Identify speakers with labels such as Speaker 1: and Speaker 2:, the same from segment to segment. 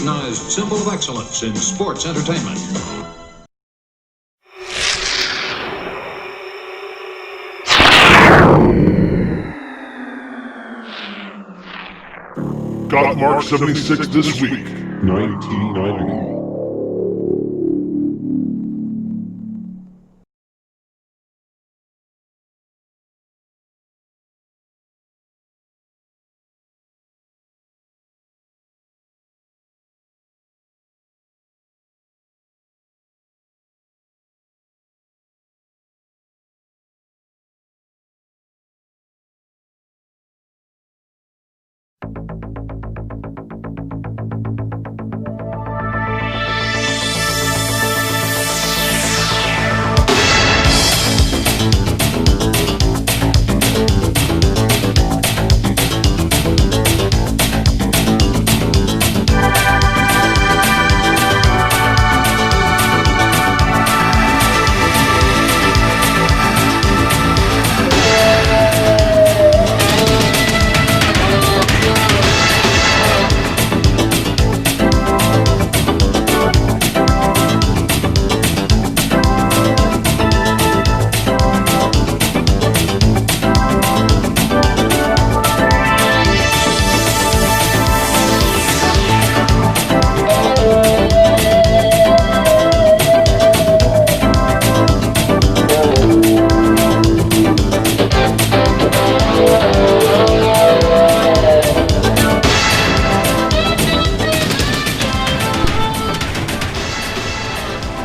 Speaker 1: recognized symbol of excellence in sports entertainment.
Speaker 2: Gotmark76 This Week, 1990.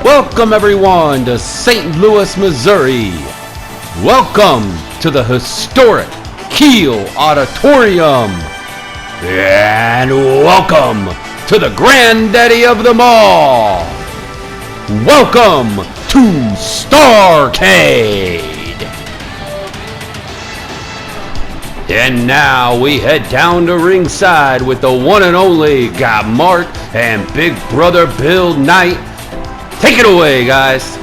Speaker 3: Welcome everyone to St. Louis, Missouri. Welcome to the historic Kiel Auditorium. And welcome to the granddaddy of them all. Welcome to Starrcade. And now we head down to ringside with the one and only Gotmark and Big Brother Bill Knight. Take it away, guys.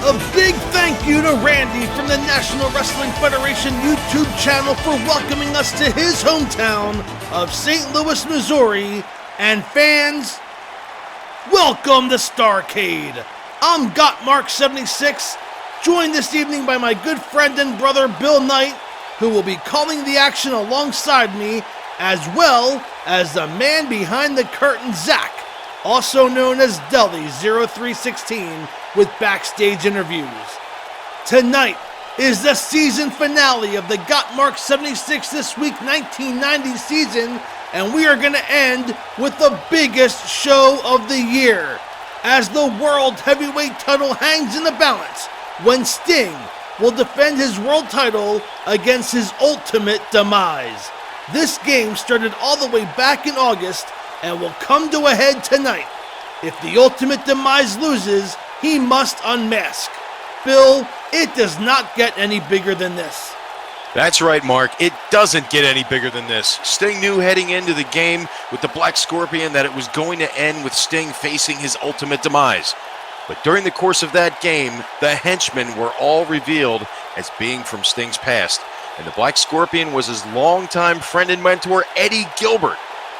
Speaker 4: A big thank you to Randy from the National Wrestling Federation YouTube channel for welcoming us to his hometown of St. Louis, Missouri. And fans, welcome to Starrcade. I'm Gotmark76, joined this evening by my good friend and brother Bill Knight, who will be calling the action alongside me, as well as the man behind the curtain, Zach, also known as Deli0316, with backstage interviews. Tonight is the season finale of the Gotmark76 This Week 1990 season, and we are going to end with the biggest show of the year, as the World Heavyweight title hangs in the balance when Sting will defend his world title against his ultimate Demise. This game started all the way back in August and will come to a head tonight. If the ultimate Demise loses, he must unmask. Bill, it does not get any bigger than this.
Speaker 5: That's right, Mark. It doesn't get any bigger than this. Sting knew heading into the game with the Black Scorpion that it was going to end with Sting facing his ultimate demise. But during the course of that game, the henchmen were all revealed as being from Sting's past. And the Black Scorpion was his longtime friend and mentor, Eddie Gilbert.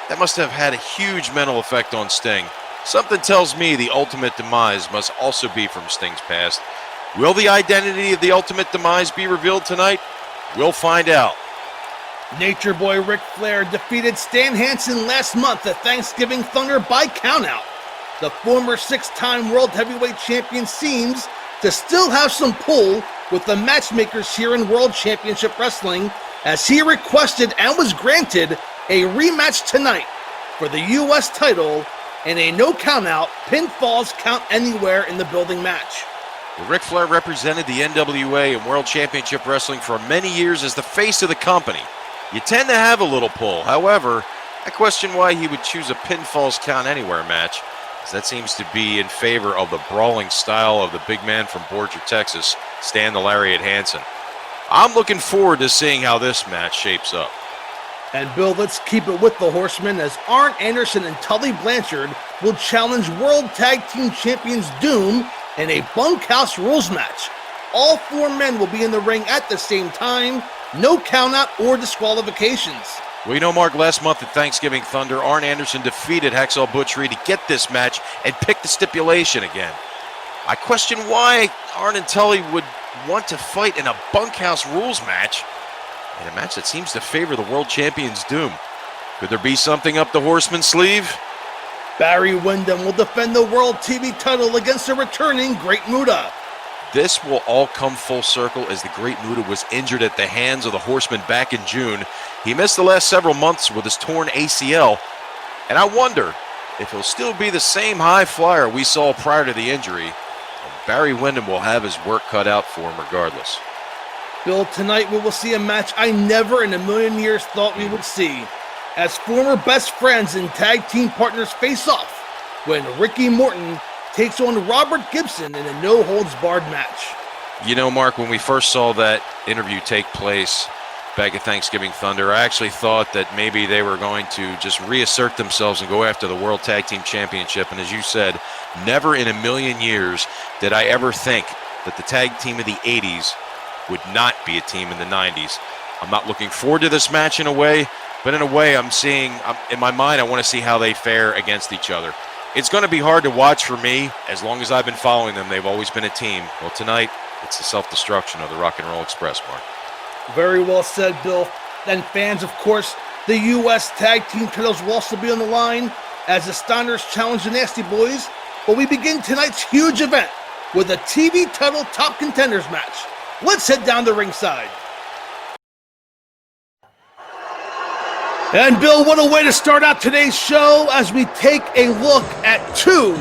Speaker 5: That must have had a huge mental effect on Sting. Something tells me the ultimate demise must also be from Sting's past. Will the identity of the ultimate demise be revealed tonight? We'll find out.
Speaker 4: Nature Boy Ric Flair defeated Stan Hansen last month at Thanksgiving Thunder by countout. The former six-time World Heavyweight Champion seems to still have some pull with the matchmakers here in World Championship Wrestling, as he requested and was granted a rematch tonight for the U.S. title in a no countout pinfalls count anywhere in the building match.
Speaker 5: Ric Flair represented the NWA in World Championship Wrestling for many years as the face of the company. You tend to have a little pull. However, I question why he would choose a pinfalls count anywhere match, as that seems to be in favor of the brawling style of the big man from Borger, Texas, Stan the Lariat Hansen. I'm looking forward to seeing how this match shapes up.
Speaker 4: And Bill, let's keep it with the Horsemen, as Arn Anderson and Tully Blanchard will challenge World Tag Team Champions Doom in a bunkhouse rules match. All four men will be in the ring at the same time, no countout or disqualifications.
Speaker 5: Well, you know, Mark, last month at Thanksgiving Thunder, Arn Anderson defeated Hacksaw Butch Reed to get this match and pick the stipulation again. I question why Arn and Tully would want to fight in a bunkhouse rules match, in a match that seems to favor the world champion's doom. Could there be something up the Horseman's sleeve?
Speaker 4: Barry Windham will defend the World TV title against the returning Great Muta.
Speaker 5: This will all come full circle as the Great Muta was injured at the hands of the Horseman back in June. He missed the last several months with his torn ACL, and I wonder if he'll still be the same high flyer we saw prior to the injury. Barry Windham will have his work cut out for him regardless.
Speaker 4: Bill, tonight we will see a match I never in a million years thought we would see, as former best friends and tag team partners face off when Ricky Morton takes on Robert Gibson in a no-holds-barred match.
Speaker 5: You know, Mark, when we first saw that interview take place back at Thanksgiving Thunder, I actually thought that maybe they were going to just reassert themselves and go after the World Tag Team Championship. And as you said, never in a million years did I ever think that the tag team of the 80s would not be a team in the 90s. I'm not looking forward to this match in a way, but in a way in my mind, I want to see how they fare against each other. It's going to be hard to watch for me. As long as I've been following them, they've always been a team. Well, tonight, it's the self-destruction of the Rock and Roll Express, Mark.
Speaker 4: Very well said, Bill. And fans, of course, the U.S. Tag Team titles will also be on the line as the Steiners challenge the Nasty Boys. But we begin tonight's huge event with a TV title top contenders match. Let's head down to ringside. And Bill, what a way to start out today's show as we take a look at two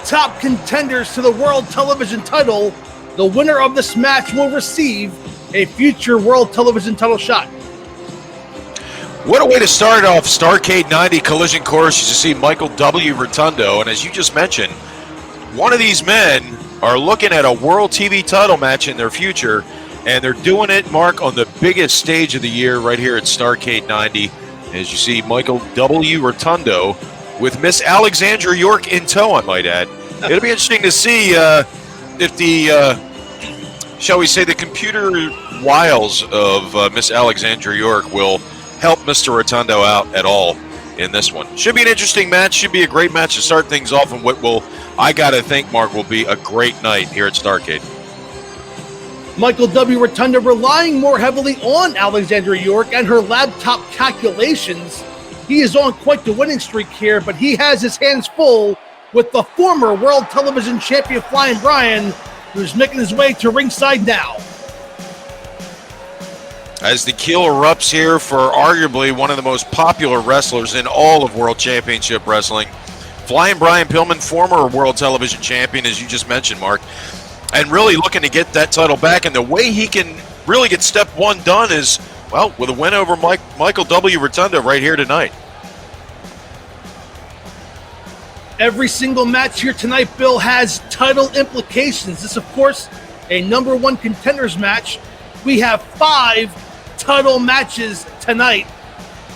Speaker 4: top contenders to the World Television title. The winner of this match will receive a future World Television title shot.
Speaker 5: What a way to start off Starrcade 90 Collision Course. You see Michael W. Rotundo, and as you just mentioned, one of these men are looking at a World TV title match in their future, and they're doing it, Mark, on the biggest stage of the year right here at Starrcade 90. As you see Michael W. Rotundo with Miss Alexandra York in tow, I might add. It'll be interesting to see if the, shall we say, the computer wiles of Miss Alexandra York will help Mr. Rotundo out at all in this one. Should be an interesting match. Should be a great match to start things off, and what will, I got to think, Mark, will be a great night here at Starrcade.
Speaker 4: Michael W. Rotundo relying more heavily on Alexandra York and her laptop calculations. He is on quite the winning streak here, but he has his hands full with the former World Television Champion Flying Brian, who's making his way to ringside now.
Speaker 5: As the keel erupts here for arguably one of the most popular wrestlers in all of World Championship Wrestling, Flying Brian Pillman, former World Television Champion, as you just mentioned, Mark, and really looking to get that title back. And the way he can really get step one done is, well, with a win over Michael W. Rotundo right here tonight.
Speaker 4: Every single match here tonight, Bill, has title implications. This, of course, a number one contenders match. We have 5 title matches tonight.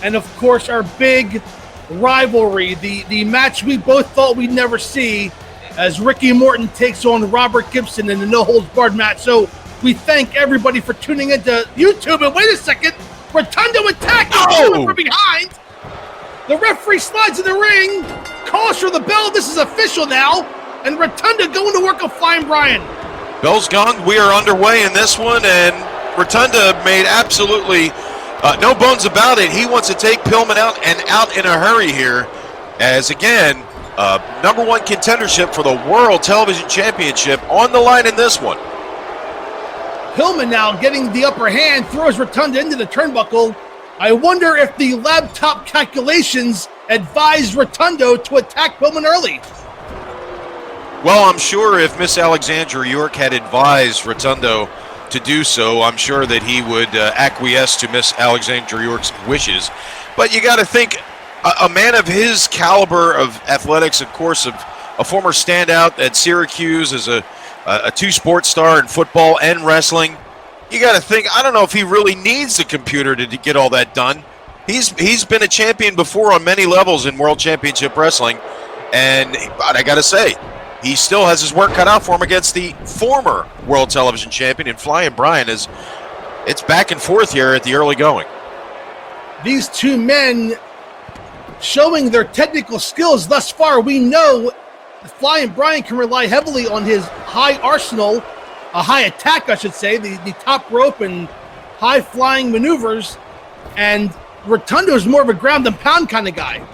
Speaker 4: And, of course, our big rivalry, the match we both thought we'd never see, as Ricky Morton takes on Robert Gibson in the no-holds-barred match. So we thank everybody for tuning into YouTube. And wait a second, Rotundo attacking from behind. The referee slides in the ring, calls for the bell. This is official now. And Rotundo going to work on Flying Brian.
Speaker 5: Bell's gong. We are underway in this one, and Rotundo made absolutely no bones about it. He wants to take Pillman out, and out in a hurry here, as again, number one contendership for the World Television Championship on the line in this one.
Speaker 4: Pillman now getting the upper hand, throws Rotundo into the turnbuckle. I wonder if the laptop calculations advised Rotundo to attack Pillman early.
Speaker 5: Well, I'm sure if Miss Alexandra York had advised Rotundo to do so, I'm sure that he would acquiesce to Miss Alexandra York's wishes. But you got to think, a man of his caliber of athletics, of course, of a former standout at Syracuse as a two-sport star in football and wrestling, you got to think, I don't know if he really needs the computer to get all that done. He's been a champion before on many levels in World Championship Wrestling, but I got to say, he still has his work cut out for him against the former World Television Champion and Flying Brian. As it's back and forth here at the early going.
Speaker 4: these two men showing their technical skills thus far. We know Flying Brian can rely heavily on his high arsenal, a high attack, I should say, the top rope and high flying maneuvers. And Rotundo is more of a ground and pound kind of guy.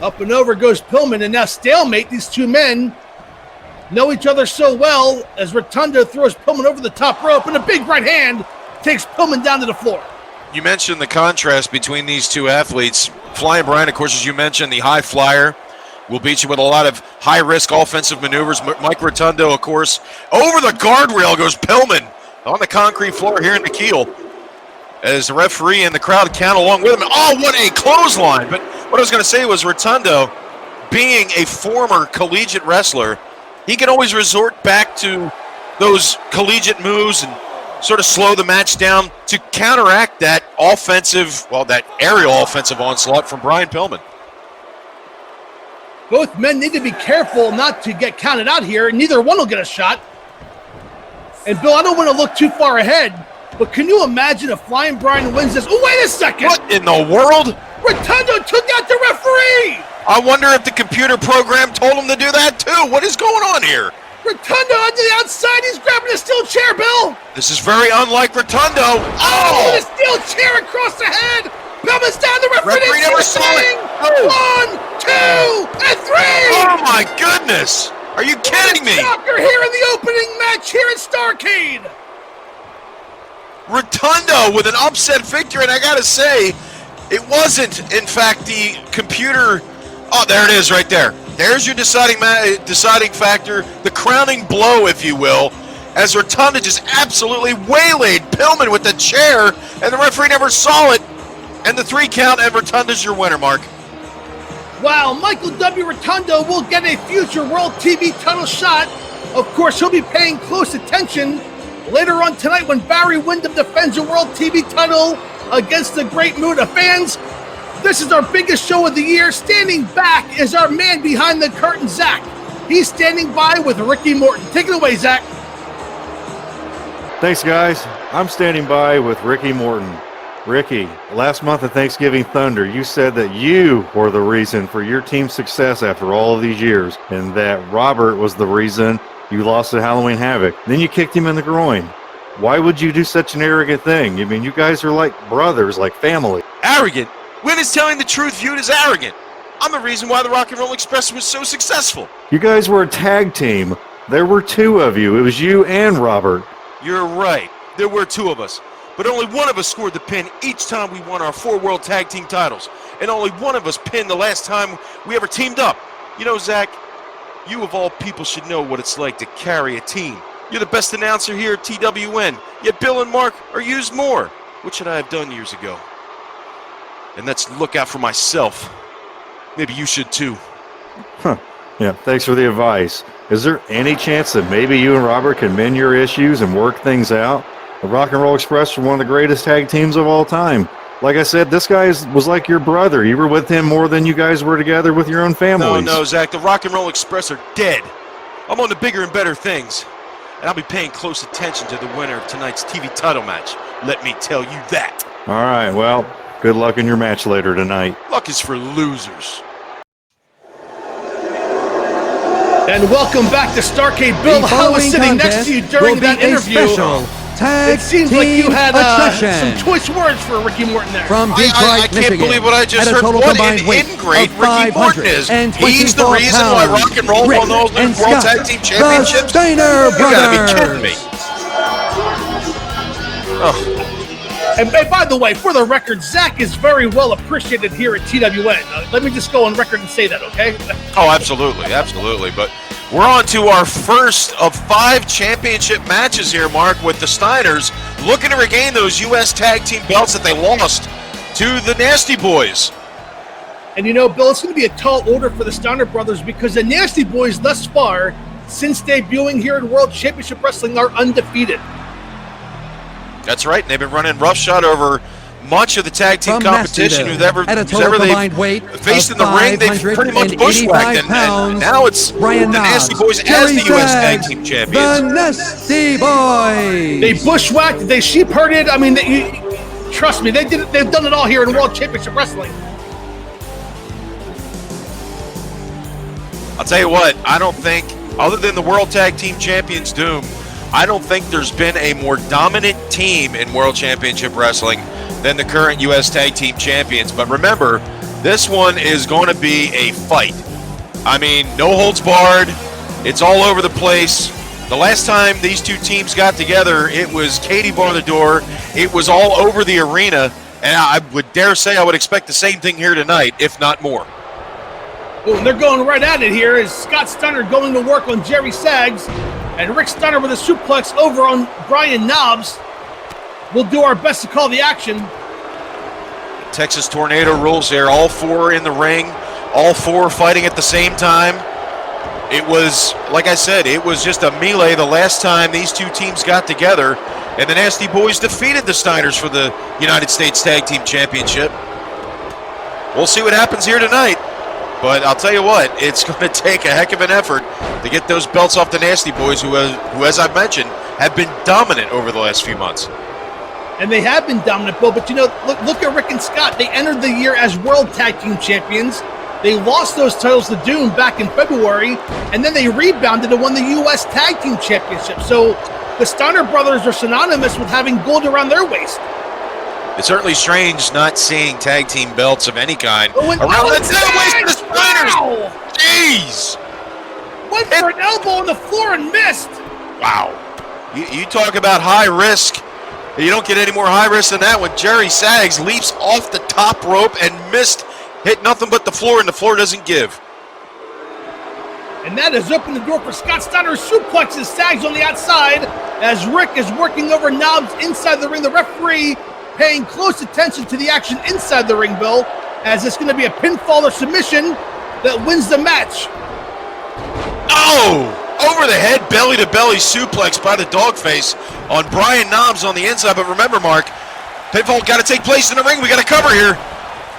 Speaker 4: Up and over goes Pillman, and now stalemate. These two men know each other so well as Rotundo throws Pillman over the top rope, and a big right hand takes Pillman down to the floor.
Speaker 5: You mentioned the contrast between these two athletes. Flying Brian, of course, as you mentioned, the high flyer, will beat you with a lot of high-risk offensive maneuvers. Mike Rotundo, of course, over the guardrail goes Pillman on the concrete floor here in the Keel. As the referee and the crowd count along with him. Oh, what a clothesline. But what I was going to say was Rotundo, being a former collegiate wrestler, he can always resort back to those collegiate moves and sort of slow the match down to counteract that offensive, well, that aerial offensive onslaught from Brian Pillman.
Speaker 4: Both men need to be careful not to get counted out here. Neither one will get a shot. And Bill, I don't want to look too far ahead, but can you imagine if Flying Brian wins this? Oh, wait a second.
Speaker 5: What in the world?
Speaker 4: Rotundo took out the referee.
Speaker 5: I wonder if the computer program told him to do that too. What is going on here?
Speaker 4: Rotundo onto the outside. He's grabbing a steel chair, Bill.
Speaker 5: This is very unlike Rotundo.
Speaker 4: Oh, with a steel chair across the head. Pillman's down. The referee
Speaker 5: never saw it. Oh.
Speaker 4: 1, 2, and 3.
Speaker 5: Oh my goodness. Are you kidding me?
Speaker 4: Shocker here in the opening match here at Starrcade.
Speaker 5: Rotundo with an upset victory, and I gotta say, it wasn't, in fact, the computer. Oh, there it is right there. There's your deciding factor, the crowning blow, if you will, as Rotundo just absolutely waylaid Pillman with the chair, and the referee never saw it, and the 3 count, and Rotundo's your winner, Mark.
Speaker 4: Wow, Michael W. Rotundo will get a future World TV title shot. Of course, he'll be paying close attention later on tonight when Barry Windham defends a World TV title against the great mood of fans. This is our biggest show of the year. Standing back is our man behind the curtain, Zach. He's standing by with Ricky Morton. Take it away, Zach.
Speaker 6: Thanks, guys. I'm standing by with Ricky Morton. Ricky, last month at Thanksgiving Thunder, you said that you were the reason for your team's success after all of these years, and that Robert was the reason you lost at Halloween Havoc. Then you kicked him in the groin. Why would you do such an arrogant thing? I mean, you guys are like brothers, like family.
Speaker 5: Arrogant? When is telling the truth viewed as arrogant? I'm the reason why the Rock and Roll Express was so successful.
Speaker 6: You guys were a tag team. There were 2 of you. It was you and Robert.
Speaker 5: You're right. There were 2 of us. But only one of us scored the pin each time we won our 4 World Tag Team titles. And only one of us pinned the last time we ever teamed up. You know, Zach, you of all people should know what it's like to carry a team. You're the best announcer here at TWN, yet Bill and Mark are used more. What should I have done years ago? And let's look out for myself. Maybe you should too.
Speaker 6: Huh. Yeah, thanks for the advice. Is there any chance that maybe you and Robert can mend your issues and work things out? The Rock and Roll Express are one of the greatest tag teams of all time. Like I said, this guy was like your brother. You were with him more than you guys were together with your own families.
Speaker 5: No, Zach, the Rock and Roll Express are dead. I'm on to bigger and better things. And I'll be paying close attention to the winner of tonight's TV title match. Let me tell you that.
Speaker 6: All right, well, good luck in your match later tonight.
Speaker 5: Luck is for losers.
Speaker 4: And welcome back to Starrcade. Bill, I was sitting next to you during that interview. It seems like you had some choice words for Ricky Morton there.
Speaker 7: From Detroit,
Speaker 5: I can't believe what I just heard. What an ingrate Ricky Morton is. He's the reason why Rock and Roll won those World Tag Team Championships. You gotta be kidding me. Oh.
Speaker 4: And by the way, for the record, Zach is very well appreciated here at TWN. Let me just go on record and say that, okay?
Speaker 5: Oh, absolutely, absolutely. But we're on to our first of 5 championship matches here, Mark, with the Steiners looking to regain those U.S. Tag Team belts that they lost to the Nasty Boys.
Speaker 4: And you know, Bill, it's going to be a tall order for the Steiner brothers because the Nasty Boys thus far, since debuting here in World Championship Wrestling, are undefeated.
Speaker 5: That's right. They've been running roughshod over much of the tag team competition who's ever they've faced in the ring. They've pretty much bushwhacked, and now it's the Nasty Boys as the U.S. Tag Team Champions.
Speaker 7: The Nasty Boys.
Speaker 4: They bushwhacked, they sheep herded. I mean, trust me, they've done it all here in World Championship Wrestling.
Speaker 5: I'll tell you what, I don't think, other than the World Tag Team Champions Doom, I don't think there's been a more dominant team in World Championship Wrestling than the current U.S. Tag Team Champions. But remember, this one is going to be a fight. I mean, no holds barred. It's all over the place. The last time these two teams got together, it was Katie bar the door. It was all over the arena. And I would dare say I would expect the same thing here tonight, if not more.
Speaker 4: Oh, and they're going right at it here as Scott Steiner going to work on Jerry Sags. And Rick Steiner with a suplex over on Brian Knobs. We'll do our best to call the action.
Speaker 5: Texas Tornado rules there. All four in the ring. All four fighting at the same time. It was, like I said, it was just a melee the last time these two teams got together. And the Nasty Boys defeated the Steiners for the United States Tag Team Championship. We'll see what happens here tonight. But I'll tell you what, it's going to take a heck of an effort to get those belts off the Nasty Boys, who as I've mentioned, have been dominant over the last few months.
Speaker 4: And they have been dominant, Bill. But, you know, look at Rick and Scott. They entered the year as World Tag Team Champions. They lost those titles to Doom back in February, and then they rebounded and won the U.S. Tag Team Championship. So the Steiner brothers are synonymous with having gold around their waist.
Speaker 5: It's certainly strange not seeing tag team belts of any kind around the waist of the Steiners.
Speaker 4: Wow.
Speaker 5: Jeez!
Speaker 4: Went for an elbow on the floor and missed.
Speaker 5: Wow. You talk about high risk. You don't get any more high risk than that when Jerry Sags leaps off the top rope and missed. Hit nothing but the floor, and the floor doesn't give.
Speaker 4: And that has opened the door for Scott Steiner. Suplexes Sags on the outside as Rick is working over Knobs inside the ring. The referee paying close attention to the action inside the ring, Bill, as it's going to be a pinfall or submission that wins the match.
Speaker 5: Oh! Over the head, belly-to-belly suplex by the dogface on Brian Knobs on the inside. But remember, Mark, pinfall got to take place in the ring. We got to cover here.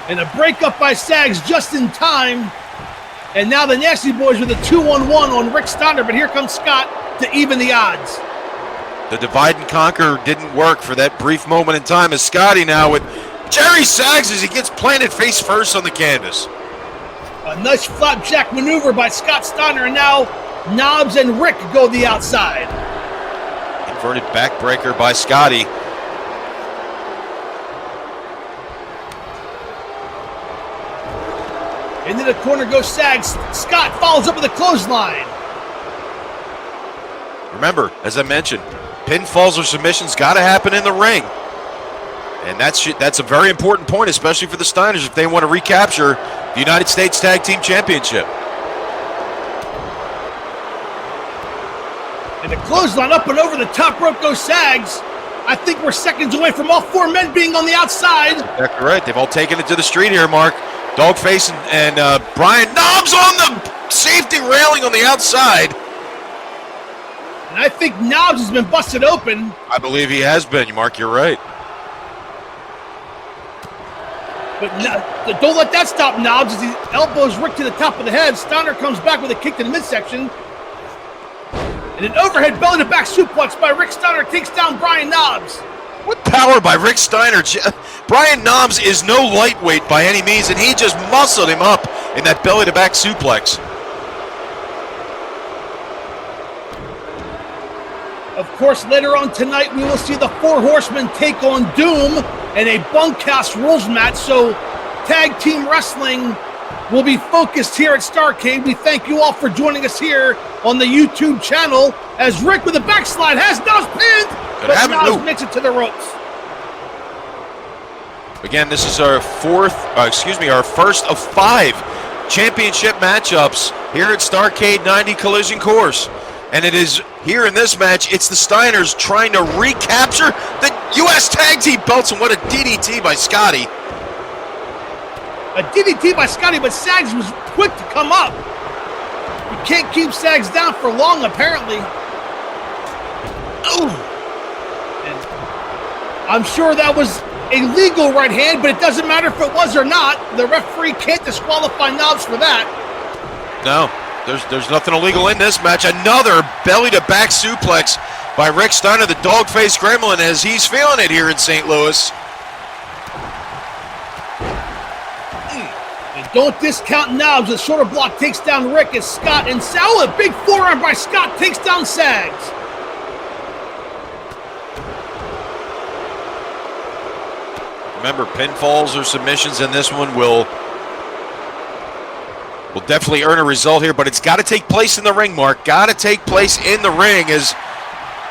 Speaker 4: And a breakup by Sags just in time. And now the Nasty Boys with a 2-on-1 on Rick Steiner. But here comes Scott to even the odds.
Speaker 5: The divide and conquer didn't work for that brief moment in time as Scotty now with Jerry Sags as he gets planted face first on the canvas.
Speaker 4: A nice flapjack maneuver by Scott Steiner. And now Knobs and Rick go the outside.
Speaker 5: Inverted backbreaker by Scotty.
Speaker 4: Into the corner goes Sags. Scott follows up with a clothesline.
Speaker 5: Remember, as I mentioned, pinfalls or submissions got to happen in the ring. And that's a very important point, especially for the Steiners if they want to recapture the United States Tag Team Championship.
Speaker 4: And the clothesline up and over the top rope goes Sags. I think we're seconds away from all four men being on the outside.
Speaker 5: Exactly right. They've all taken it to the street here, Mark. Dogface and Brian Knobs on the safety railing on the outside.
Speaker 4: And I think Knobs has been busted open.
Speaker 5: I believe he has been, Mark. You're right.
Speaker 4: But don't let that stop Knobs as he elbows Rick to the top of the head. Steiner comes back with a kick to the midsection. And an overhead belly-to-back suplex by Rick Steiner takes down Brian Knobs.
Speaker 5: What power by Rick Steiner. Brian Knobs is no lightweight by any means, and he just muscled him up in that belly-to-back suplex.
Speaker 4: Of course, later on tonight, we will see the Four Horsemen take on Doom in a bunkhouse rules match. So, Tag Team Wrestling will be focused here at Starrcade. We thank you all for joining us here on the YouTube channel as Rick with a backslide has Knobs pinned, but Knobs makes it to the ropes.
Speaker 5: Again, this is our first of 5 championship matchups here at Starrcade 90 Collision Course. And it is here in this match, it's the Steiners trying to recapture the U.S. Tag Team belts, and what a DDT by Scotty.
Speaker 4: A DDT by Scotty, but Sags was quick to come up. You can't keep Sags down for long, apparently.
Speaker 5: Ooh.
Speaker 4: And I'm sure that was a legal right hand, but it doesn't matter if it was or not. The referee can't disqualify Knobs for that.
Speaker 5: No, there's nothing illegal in this match. Another belly-to-back suplex by Rick Steiner, the dog-faced gremlin, as he's feeling it here in St. Louis.
Speaker 4: Don't discount Knobs. The shoulder block takes down Rick as Scott and Sal. A big forearm by Scott takes down Sags.
Speaker 5: Remember, pinfalls or submissions in this one will definitely earn a result here, but it's got to take place in the ring, Mark. Got to take place in the ring as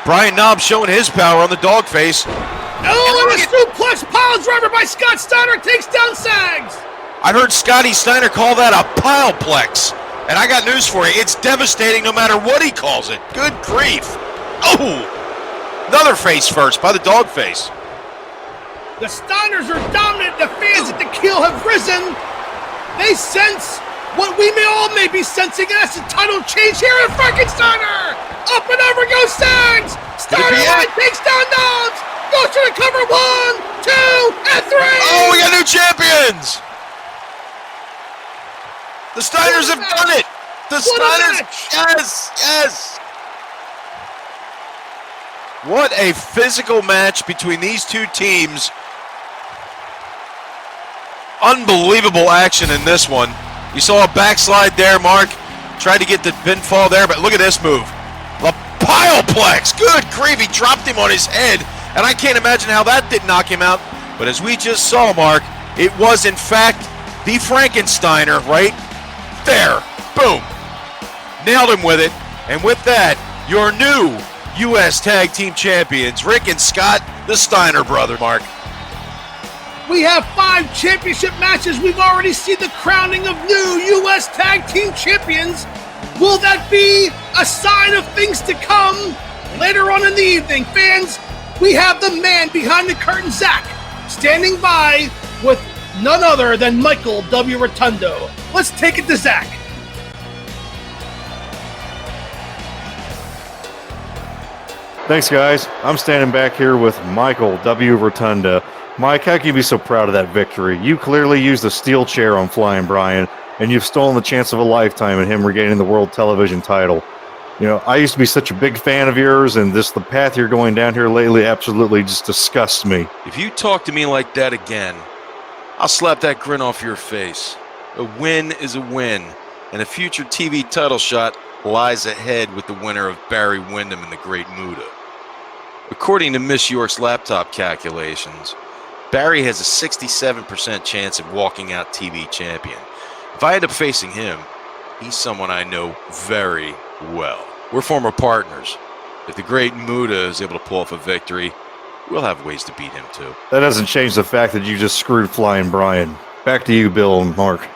Speaker 5: Brian Knobs showing his power on the dog face.
Speaker 4: Oh, and a suplex pile driver by Scott Steiner takes down Sags.
Speaker 5: I heard Scotty Steiner call that a pileplex, and I got news for you. It's devastating no matter what he calls it. Good grief. Oh, another face first by the dog face.
Speaker 4: The Steiners are dominant. The fans at the Keel have risen. They sense what we may be sensing, and that's a title change here in Frankensteiner. Up and over goes Sags. Steiner line takes down Knobs. Goes to the cover. 1, 2, and 3.
Speaker 5: Oh, we got new champions. The Steiners have done it. The Steiners. Yes. What a physical match between these two teams. Unbelievable action in this one. You saw a backslide there, Mark. Tried to get the pinfall there, but look at this move. The pileplex. Good grief, he dropped him on his head, and I can't imagine how that didn't knock him out. But as we just saw, Mark, it was in fact the Frankensteiner right there. Boom. Nailed him with it. And with that, your new U.S. Tag Team Champions, Rick and Scott, the Steiner brother, Mark.
Speaker 4: We have 5 championship matches. We've already seen the crowning of new U.S. Tag Team Champions. Will that be a sign of things to come later on in the evening? Fans, we have the man behind the curtain, Zach, standing by with none other than Michael W. Rotundo. Let's take it to Zach.
Speaker 6: Thanks, guys. I'm standing back here with Michael W. Rotunda. Mike, how can you be so proud of that victory? You clearly used a steel chair on Flying Brian, and you've stolen the chance of a lifetime in him regaining the World Television title. You know, I used to be such a big fan of yours, and the path you're going down here lately absolutely just disgusts me.
Speaker 5: If you talk to me like that again, I'll slap that grin off your face. A win is a win, and a future TV title shot lies ahead with the winner of Barry Windham and the Great Muta. According to Miss York's laptop calculations, Barry has a 67% chance of walking out TV champion. If I end up facing him, he's someone I know very well. We're former partners. If the Great Muta is able to pull off a victory, we'll have ways to beat him too.
Speaker 6: That doesn't change the fact that you just screwed Flying Brian. Back to you, Bill and Mark.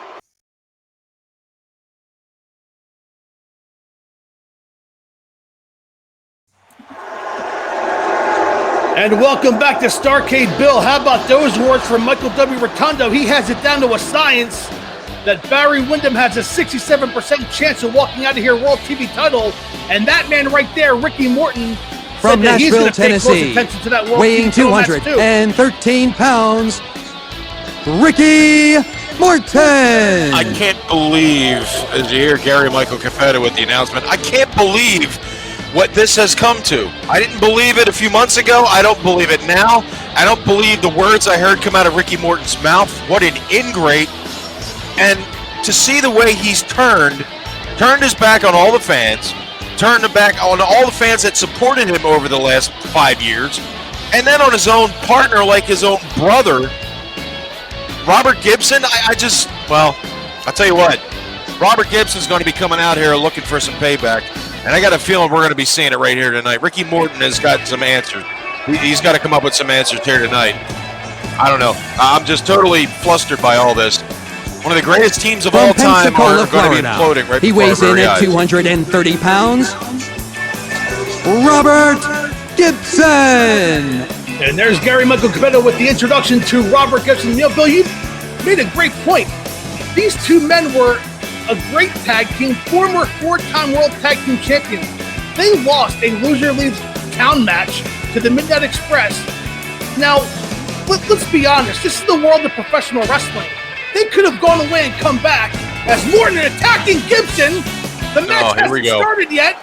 Speaker 4: And welcome back to Starrcade. Bill, how about those words from Michael W. Rotundo? He has it down to a science that Barry Windham has a 67% chance of walking out of here World TV title. And that man right there, Ricky Morton,
Speaker 7: from Nashville, Tennessee, weighing 213 pounds, Ricky Morton.
Speaker 5: I can't believe, as you hear Gary Michael Capetta with the announcement, I can't believe what this has come to. I didn't believe it a few months ago. I don't believe it now. I don't believe the words I heard come out of Ricky Morton's mouth. What an ingrate. And to see the way he's turned his back on all the fans, turned his back on all the fans that supported him over the last 5 years, and then on his own partner, like his own brother, Robert Gibson. I'll tell you what, Robert Gibson's going to be coming out here looking for some payback. And I got a feeling we're going to be seeing it right here tonight. Ricky Morton has got some answers. He's got to come up with some answers here tonight. I don't know. I'm just totally flustered by all this. One of the greatest teams of all time are going to be imploding right
Speaker 7: He
Speaker 5: before
Speaker 7: weighs
Speaker 5: our
Speaker 7: in
Speaker 5: very
Speaker 7: at
Speaker 5: eyes.
Speaker 7: 230 pounds. Robert Gibson.
Speaker 4: And there's Gary Michael Capetta with the introduction to Robert Gibson. You know, Bill, you made a great point. These two men were a great tag team, former 4-time World Tag Team Champions. They lost a loser leaves town match to the Midnight Express. Now, let's be honest, this is the world of professional wrestling. They could have gone away and come back as Morton attacking Gibson. The match hasn't started yet.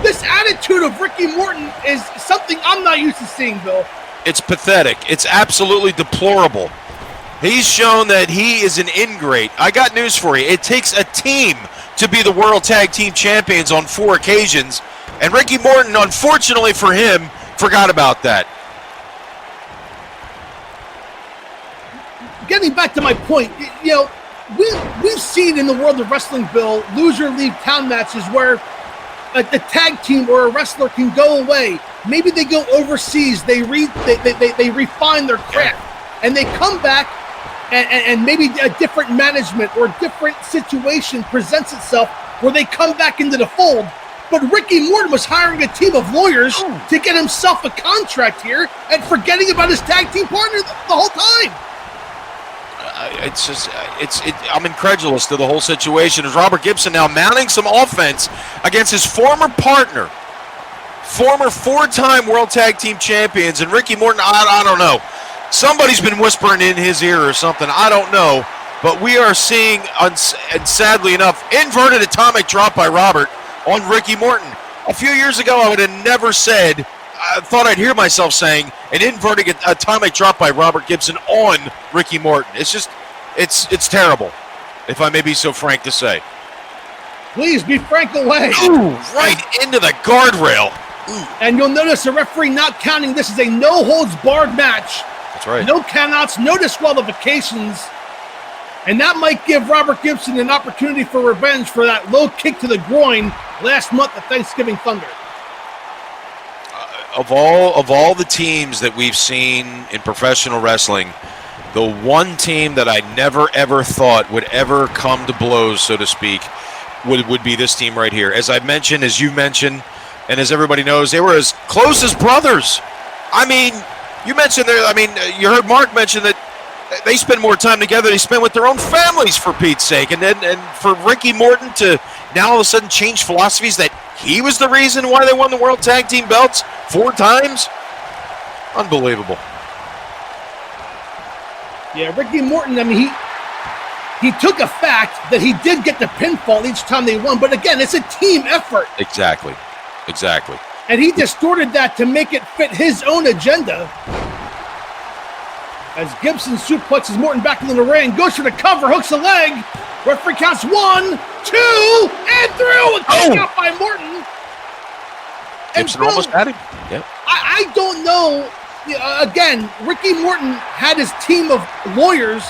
Speaker 4: This attitude of Ricky Morton is something I'm not used to seeing, Bill.
Speaker 5: It's pathetic. It's absolutely deplorable. He's shown that he is an ingrate. I got news for you. It takes a team to be the World Tag Team Champions on 4 occasions, and Ricky Morton, unfortunately for him, forgot about that.
Speaker 4: Getting back to my point, you know, we've seen in the world of wrestling, Bill, loser leave town matches where a tag team or a wrestler can go away. Maybe they go overseas, they refine their craft, and they come back, and maybe a different management or different situation presents itself where they come back into the fold. But Ricky Morton was hiring a team of lawyers to get himself a contract here and forgetting about his tag team partner the whole time.
Speaker 5: I'm incredulous to the whole situation. As Robert Gibson now mounting some offense against his former partner, former 4-time World Tag Team Champions, and Ricky Morton, I don't know. Somebody's been whispering in his ear or something. I don't know. But we are seeing, and sadly enough, inverted atomic drop by Robert on Ricky Morton. A few years ago, I would have never said, I thought I'd hear myself saying, an inverted atomic drop by Robert Gibson on Ricky Morton. It's just, it's terrible, if I may be so frank to say.
Speaker 4: Please be frank away.
Speaker 5: Ooh, right into the guardrail. Ooh.
Speaker 4: And you'll notice the referee not counting this as a no-holds-barred match.
Speaker 5: That's right.
Speaker 4: No countouts, no disqualifications. And that might give Robert Gibson an opportunity for revenge for that low kick to the groin last month at Thanksgiving Thunder.
Speaker 5: Of all the teams that we've seen in professional wrestling, the one team that I never ever thought would ever come to blows, so to speak, would be this team right here. As I mentioned, as you mentioned, and as everybody knows, they were as close as brothers. I mean, you mentioned there. I mean, you heard Mark mention that they spend more time together than they spend with their own families, for Pete's sake. And for Ricky Morton to now all of a sudden change philosophies that he was the reason why they won the World Tag Team belts 4 times? Unbelievable.
Speaker 4: Yeah, Ricky Morton, I mean, he took a fact that he did get the pinfall each time they won, but again, it's a team effort.
Speaker 5: Exactly.
Speaker 4: And he distorted that to make it fit his own agenda. As Gibson suplexes Morton back into the ring, goes for the cover, hooks the leg. Referee counts 1, 2, and through. A kick out by Morton.
Speaker 5: Gibson almost had him. Yep.
Speaker 4: I don't know. Again, Ricky Morton had his team of lawyers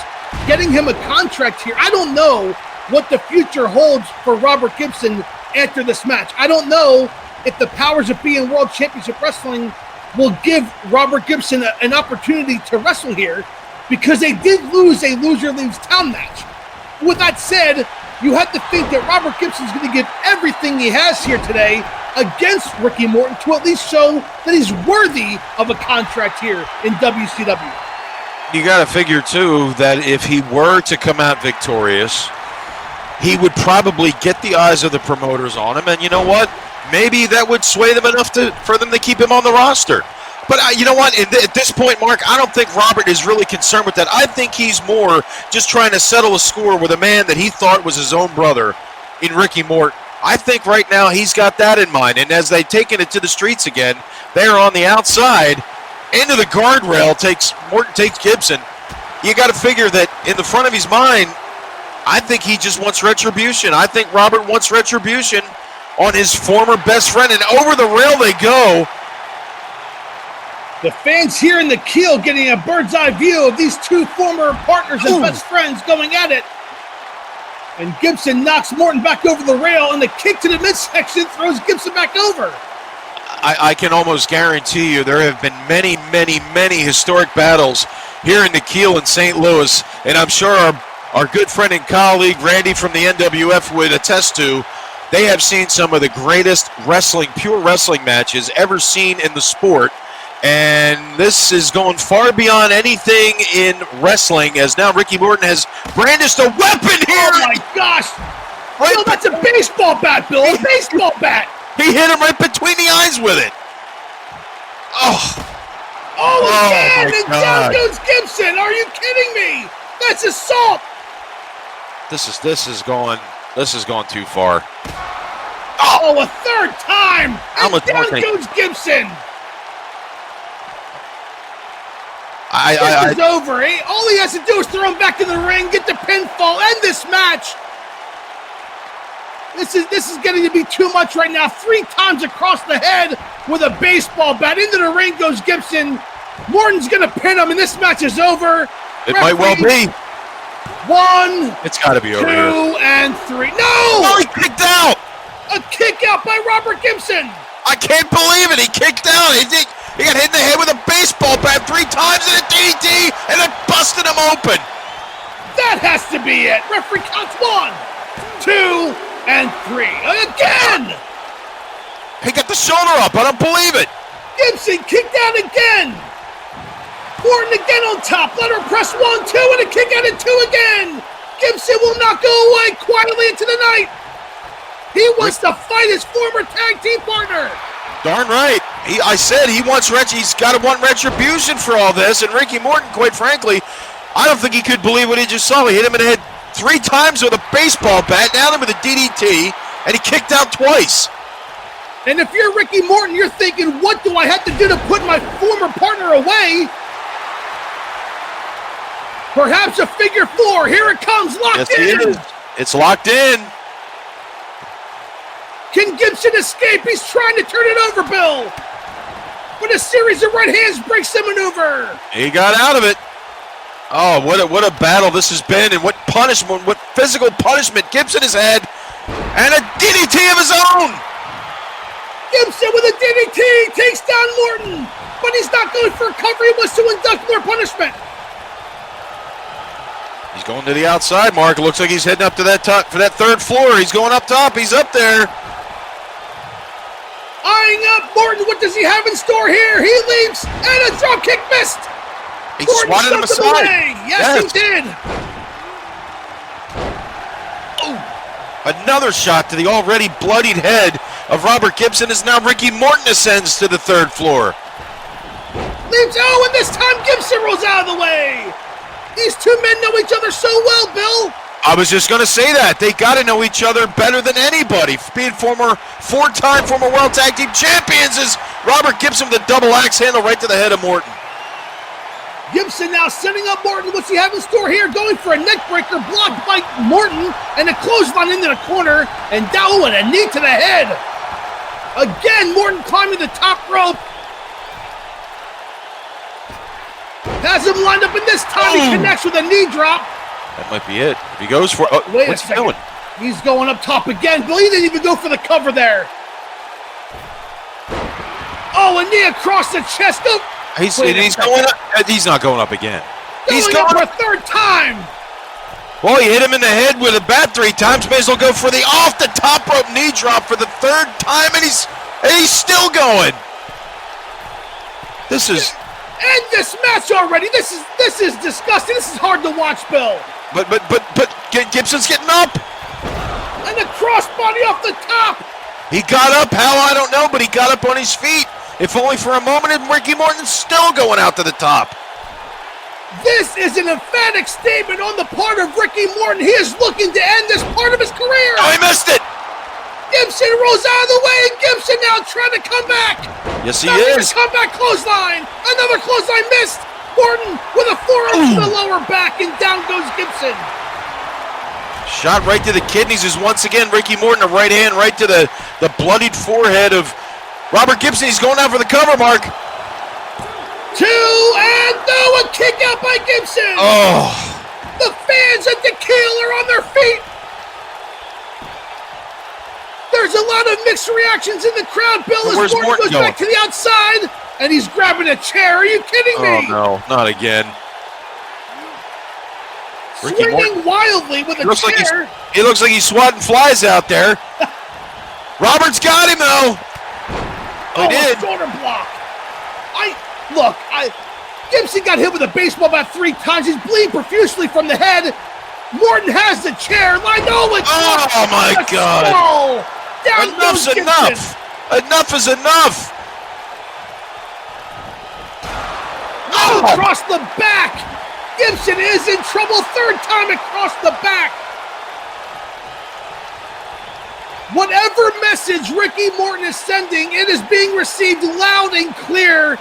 Speaker 4: getting him a contract here. I don't know what the future holds for Robert Gibson after this match. I don't know if the powers of being World Championship Wrestling will give Robert Gibson an opportunity to wrestle here, because they did lose a loser leaves town match. With that said, you have to think that Robert Gibson's going to give everything he has here today against Ricky Morton to at least show that he's worthy of a contract here in WCW.
Speaker 5: You got to figure, too, that if he were to come out victorious, he would probably get the eyes of the promoters on him. And you know what? Maybe that would sway them enough for them to keep him on the roster. But you know what? At this point, Mark, I don't think Robert is really concerned with that. I think he's more just trying to settle a score with a man that he thought was his own brother in Ricky Morton. I think right now he's got that in mind. And as they've taken it to the streets again, they're on the outside. Into the guardrail, Morton takes Gibson. You got to figure that in the front of his mind, I think he just wants retribution. I think Robert wants retribution on his former best friend, and over the rail they go.
Speaker 4: The fans here in the Keel getting a bird's eye view of these two former partners and best friends going at it. And Gibson knocks Morton back over the rail, and the kick to the midsection throws Gibson back over.
Speaker 5: I can almost guarantee you there have been many, many, many historic battles here in the Keel in St. Louis, and I'm sure our good friend and colleague Randy from the NWF would attest to. They have seen some of the greatest pure wrestling matches ever seen in the sport. And this is going far beyond anything in wrestling, as now Ricky Morton has brandished a weapon here.
Speaker 4: Oh my gosh! Right, Bill, that's a baseball bat, Bill. A baseball bat.
Speaker 5: He hit him right between the eyes with it.
Speaker 4: Again, and down goes Gibson. Are you kidding me? That's assault.
Speaker 5: This is going too far.
Speaker 4: A third time. And down goes Gibson. This is over. All he has to do is throw him back in the ring, get the pinfall, end this match. This is getting to be too much right now. 3 times across the head with a baseball bat. Into the ring goes Gibson. Morton's going to pin him, and this match is over.
Speaker 5: It might well be.
Speaker 4: 1,
Speaker 5: It's got to be over
Speaker 4: 2,
Speaker 5: here.
Speaker 4: and 3. No!
Speaker 5: Oh, he kicked out!
Speaker 4: A kick out by Robert Gibson.
Speaker 5: I can't believe it. He kicked out. He got hit in the head with a baseball bat 3 times in a DDT, and it busted him open.
Speaker 4: That has to be it. Referee counts 1, 2, and 3. Again!
Speaker 5: He got the shoulder up. I don't believe it.
Speaker 4: Gibson kicked out again. Morton again on top. Let her press 1, 2, and a kick out at 2 again. Gibson will not go away quietly into the night. He wants to fight his former tag team partner.
Speaker 5: Darn right. I said he wants he's got to want retribution for all this. And Ricky Morton, quite frankly, I don't think he could believe what he just saw. He hit him in the head 3 times with a baseball bat, down him with a DDT, and he kicked out twice.
Speaker 4: And if you're Ricky Morton, you're thinking, what do I have to do to put my former partner away? Perhaps a figure 4. Here it comes, locked in.
Speaker 5: It is. It's locked in.
Speaker 4: Can Gibson escape? He's trying to turn it over, Bill. But a series of right hands breaks the maneuver.
Speaker 5: He got out of it. Oh, what a battle this has been, and what punishment, what physical punishment Gibson has had, and a DDT of his own.
Speaker 4: Gibson with a DDT takes down Morton, but he's not going for a cover. He wants to induct more punishment.
Speaker 5: He's going to the outside, Mark. It looks like he's heading up to that top for that 3rd floor. He's going up top. He's up there.
Speaker 4: Eyeing up Morton. What does he have in store here? He leaps, and a drop kick missed.
Speaker 5: He
Speaker 4: Morton
Speaker 5: swatted him
Speaker 4: shoved
Speaker 5: aside.
Speaker 4: Yes, he did.
Speaker 5: Oh. Another shot to the already bloodied head of Robert Gibson as now Ricky Morton ascends to the 3rd floor.
Speaker 4: Leaps, and this time Gibson rolls out of the way. These 2 men know each other so well, Bill.
Speaker 5: I was just going to say that. They got to know each other better than anybody. Being 4-time former World Tag Team Champions is Robert Gibson with a double axe handle right to the head of Morton.
Speaker 4: Gibson now setting up Morton. What's he have in store here? Going for a neck breaker blocked by Morton and a clothesline into the corner. And down and a knee to the head. Again, Morton climbing the top rope. Has him lined up, and this time he connects with a knee drop.
Speaker 5: That might be it. If he goes for
Speaker 4: Wait
Speaker 5: what's
Speaker 4: a
Speaker 5: he
Speaker 4: second.
Speaker 5: doing?
Speaker 4: He's going up top again. Bill, he didn't even go for the cover there. Oh, a knee across the chest. Oh.
Speaker 5: He's going up. He's not going up again. He's
Speaker 4: Going
Speaker 5: going
Speaker 4: up for a 3rd time.
Speaker 5: Well, he hit him in the head with a bat 3 times. May as well go for the off the top rope knee drop for the 3rd time, and he's still going. This is.
Speaker 4: End this match already. This is disgusting. This is hard to watch, Bill.
Speaker 5: But Gibson's getting up.
Speaker 4: And a crossbody off the top.
Speaker 5: He got up. How I don't know, but he got up on his feet. If only for a moment, and Ricky Morton's still going out to the top.
Speaker 4: This is an emphatic statement on the part of Ricky Morton. He is looking to end this part of his career.
Speaker 5: Oh, he missed it.
Speaker 4: Gibson rolls out of the way, and Gibson now trying to come back.
Speaker 5: Yes, he is.
Speaker 4: Comeback clothesline. Another clothesline missed. Morton with a forearm to the lower back, and down goes Gibson.
Speaker 5: Shot right to the kidneys is once again Ricky Morton, a right hand right to the bloodied forehead of Robert Gibson. He's going out for the cover, Mark.
Speaker 4: 2, and no, a kick out by Gibson.
Speaker 5: Oh.
Speaker 4: The fans at the Kiel are on their feet. There's a lot of mixed reactions in the crowd, Bill, as Morton goes back to the outside, and he's grabbing a chair. Are you kidding me?
Speaker 5: Oh, no, not again.
Speaker 4: Swinging wildly with a chair.
Speaker 5: He looks like he's swatting flies out there. Robert's got him, though.
Speaker 4: He did. Shoulder block. Gibson got hit with a baseball bat 3 times. He's bleeding profusely from the head. Morton has the chair.
Speaker 5: Oh, my God. Enough's enough. Enough is enough.
Speaker 4: Across the back. Gibson is in trouble. 3rd time across the back. Whatever message Ricky Morton is sending, it is being received loud and clear.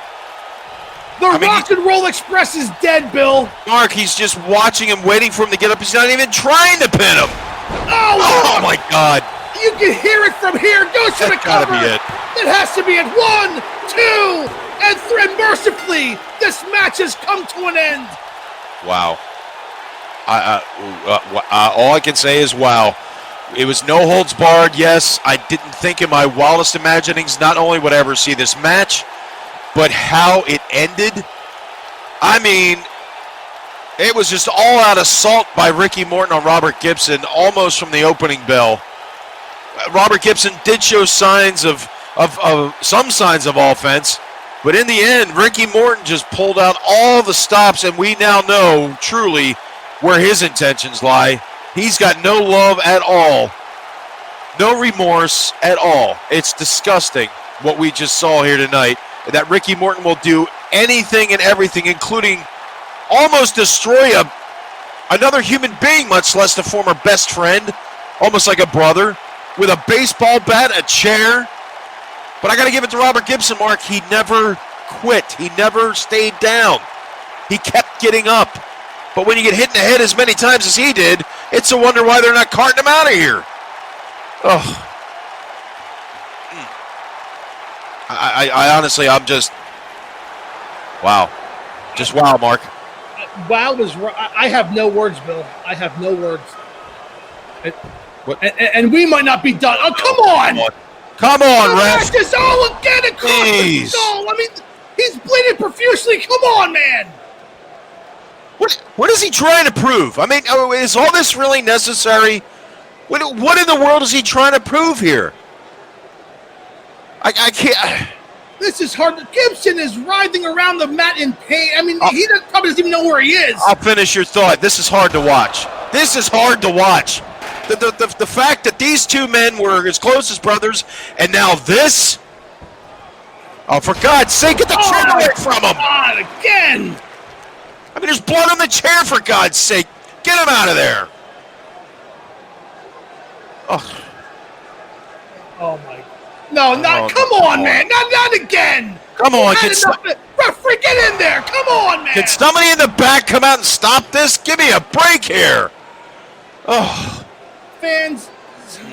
Speaker 4: Rock and Roll Express is dead, Bill.
Speaker 5: Mark, he's just watching him, waiting for him to get up. He's not even trying to pin him. Oh my God.
Speaker 4: You can hear it from here. Goes to the
Speaker 5: Gotta
Speaker 4: cover.
Speaker 5: be it.
Speaker 4: That has to be it. 1, 2, and 3. Mercifully, this match has come to an end.
Speaker 5: Wow. All I can say is wow. It was no holds barred. Yes, I didn't think in my wildest imaginings not only would I ever see this match, but how it ended. I mean, it was just all out assault by Ricky Morton on Robert Gibson, almost from the opening bell. Robert Gibson did show signs of some signs of offense, but in the end, Ricky Morton just pulled out all the stops, and we now know truly where his intentions lie. He's got no love at all, no remorse at all. It's disgusting what we just saw here tonight, that Ricky Morton will do anything and everything, including almost destroy another human being, much less the former best friend, almost like a brother, with a baseball bat, a chair. But I got to give it to Robert Gibson, Mark. He never quit. He never stayed down. He kept getting up. But when you get hit in the head as many times as he did, it's a wonder why they're not carting him out of here. Oh. I honestly, I'm just, wow. Just wow, Mark.
Speaker 4: Wow was, I have no words, Bill. I have no words. And we might not be done. Oh, come on!
Speaker 5: Come on, ref.
Speaker 4: This all again across the skull. I mean, he's bleeding profusely. Come on, man.
Speaker 5: What is he trying to prove? I mean, is all this really necessary? What in the world is he trying to prove here? I can't.
Speaker 4: This is hard. Gibson is writhing around the mat in pain. I mean, he probably doesn't even know where he is.
Speaker 5: I'll finish your thought. This is hard to watch. This is hard to watch. The fact that these two men were as close as brothers, and now this? Oh, for God's sake, get the chair away from him!
Speaker 4: God, again!
Speaker 5: I mean, there's blood on the chair, for God's sake. Get him out of there. Oh.
Speaker 4: Oh, my. No, come on, man. Not again.
Speaker 5: Come on.
Speaker 4: Referee, get in there. Come on, man.
Speaker 5: Can somebody in the back come out and stop this? Give me a break here. Oh.
Speaker 4: Fans,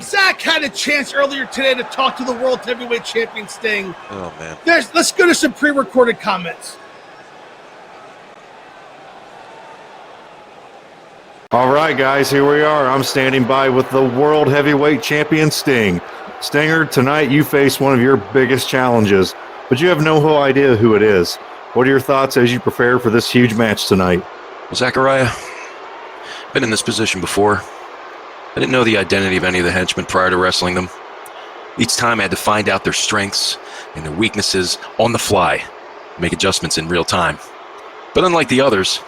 Speaker 4: Zach had a chance earlier today to talk to the World Heavyweight Champion Sting.
Speaker 5: Oh, man.
Speaker 4: Let's go to some pre-recorded comments.
Speaker 6: All right, guys, here we are. I'm standing by with the World Heavyweight Champion Sting. Stinger, tonight you face one of your biggest challenges, but you have no idea who it is. What are your thoughts as you prepare for this huge match tonight?
Speaker 8: Well, Zachariah, been in this position before. I didn't know the identity of any of the henchmen prior to wrestling them. Each time I had to find out their strengths and their weaknesses on the fly, make adjustments in real time. But unlike the others,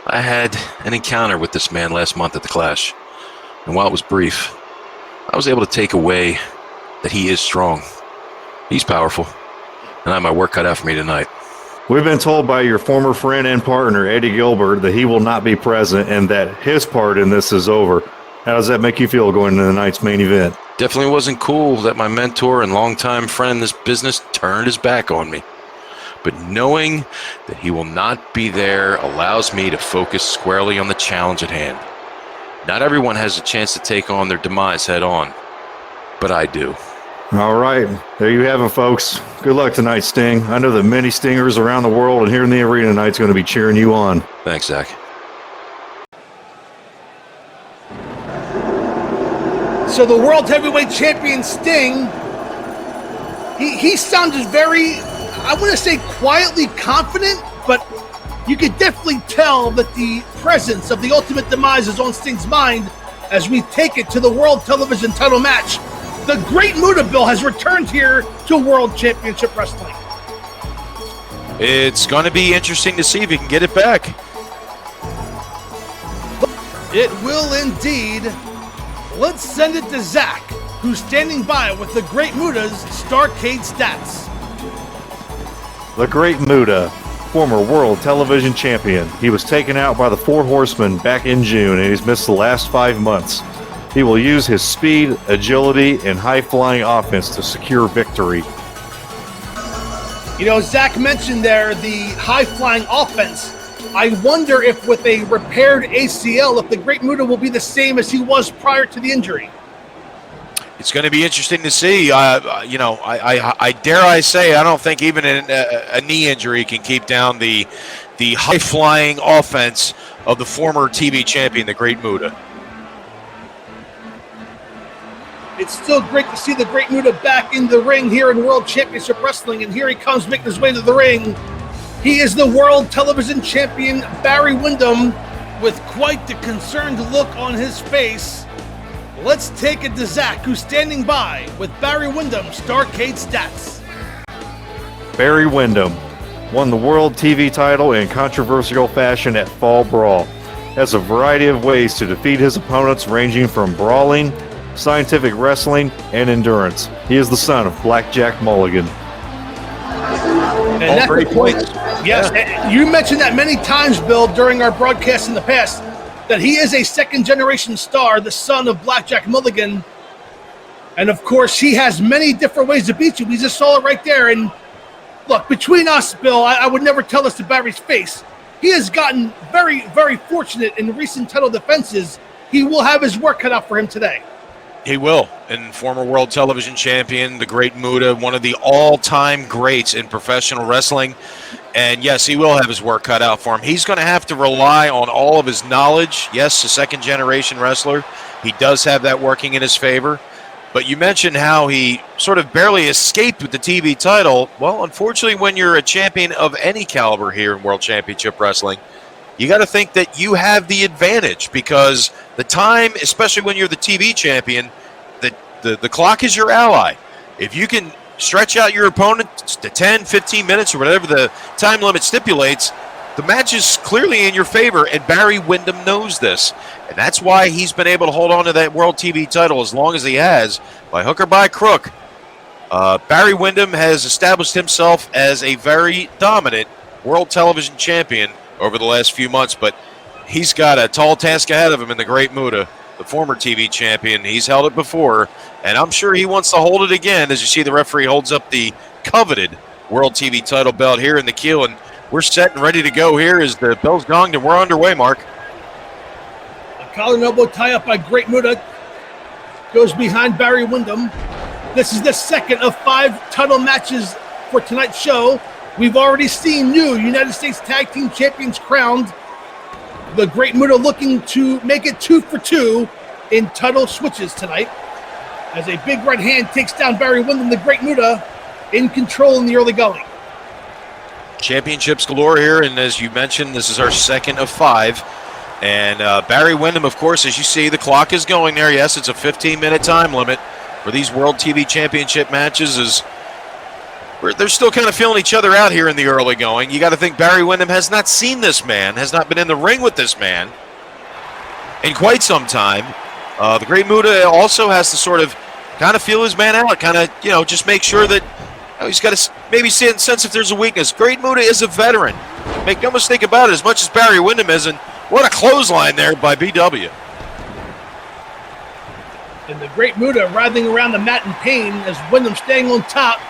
Speaker 8: I had an encounter with this man last month at the Clash, and while it was brief, I was able to take away that he is strong. He's powerful, and I have my work cut out for me tonight.
Speaker 6: We've been told by your former friend and partner, Eddie Gilbert, that he will not be present and that his part in this is over. How does that make you feel going into the night's main event?
Speaker 8: Definitely wasn't cool that my mentor and longtime friend in this business turned his back on me. But knowing that he will not be there allows me to focus squarely on the challenge at hand. Not everyone has a chance to take on their demise head on, but I do.
Speaker 6: All right, there you have it, folks. Good luck tonight, Sting. I know that many Stingers around the world and here in the arena tonight is going to be cheering you on.
Speaker 8: Thanks, Zach.
Speaker 4: So the World Heavyweight Champion Sting, he sounded very, I want to say quietly confident, but you could definitely tell that the presence of the Ultimate Demise is on Sting's mind as we take it to the World Television title match. The Great Muta Bill has returned here to World Championship Wrestling.
Speaker 5: It's going to be interesting to see if he can get it back.
Speaker 4: It will indeed. Let's send it to Zach, who's standing by with the Great Muta's Starrcade stats.
Speaker 6: The Great Muta, former World Television Champion. He was taken out by the Four Horsemen back in June, and he's missed the last 5 months. He will use his speed, agility, and high-flying offense to secure victory.
Speaker 4: You know, Zach mentioned there the high-flying offense. I wonder if with a repaired ACL, if the Great Muta will be the same as he was prior to the injury.
Speaker 5: It's going to be interesting to see. I dare I say, I don't think even a knee injury can keep down the high-flying offense of the former TV champion, the Great Muta.
Speaker 4: It's still great to see the Great Muta back in the ring here in World Championship Wrestling, and here he comes making his way to the ring. He is the World Television Champion, Barry Windham, with quite the concerned look on his face. Let's take it to Zach, who's standing by with Barry Windham's Starrcade stats.
Speaker 6: Barry Windham won the World TV title in controversial fashion at Fall Brawl. Has a variety of ways to defeat his opponents, ranging from brawling, scientific wrestling, and endurance. He is the son of Blackjack Mulligan.
Speaker 4: And all great points. Yes, yeah. You mentioned that many times, Bill, during our broadcast in the past, that he is a second-generation star, the son of Blackjack Mulligan. And, of course, he has many different ways to beat you. We just saw it right there. And, look, between us, Bill, I would never tell this to Barry's face. He has gotten very, very fortunate in recent title defenses. He will have his work cut out for him today.
Speaker 5: He will. And former world television champion, the Great Muta, one of the all-time greats in professional wrestling. And, yes, he will have his work cut out for him. He's going to have to rely on all of his knowledge. Yes, a second-generation wrestler. He does have that working in his favor. But you mentioned how he sort of barely escaped with the TV title. Well, unfortunately, when you're a champion of any caliber here in World Championship Wrestling, you got to think that you have the advantage, because the time, especially when you're the TV champion, the clock is your ally. If you can stretch out your opponent to 10, 15 minutes or whatever the time limit stipulates, the match is clearly in your favor, and Barry Windham knows this. And that's why he's been able to hold on to that World TV title as long as he has, by hook or by crook. Barry Windham has established himself as a very dominant World Television Champion over the last few months, but he's got a tall task ahead of him in the Great Muta, the former TV champion. He's held it before, and I'm sure he wants to hold it again. As you see, the referee holds up the coveted World TV title belt here in the queue, and we're set and ready to go here as the bell's gonged, and we're underway, Mark.
Speaker 4: A collar and elbow tie-up by Great Muta goes behind Barry Windham. This is the second of 5 title matches for tonight's show. We've already seen new United States Tag Team Champions crowned. The Great Muta looking to make it 2 for 2 in title switches tonight. As a big right hand takes down Barry Windham, the Great Muta in control in the early going.
Speaker 5: Championships galore here, and as you mentioned, this is our second of 5. And Barry Windham, of course, as you see, the clock is going there. Yes, it's a 15-minute time limit for these World TV Championship matches. They're still kind of feeling each other out here in the early going. You got to think Barry Windham has not seen this man, has not been in the ring with this man in quite some time. The Great Muta also has to sort of kind of feel his man out, kind of, just make sure that he's got to maybe sense if there's a weakness. Great Muta is a veteran. Make no mistake about it, as much as Barry Windham is, and what a clothesline there by BW.
Speaker 4: And the Great Muta writhing around the mat in pain as Windham staying on top.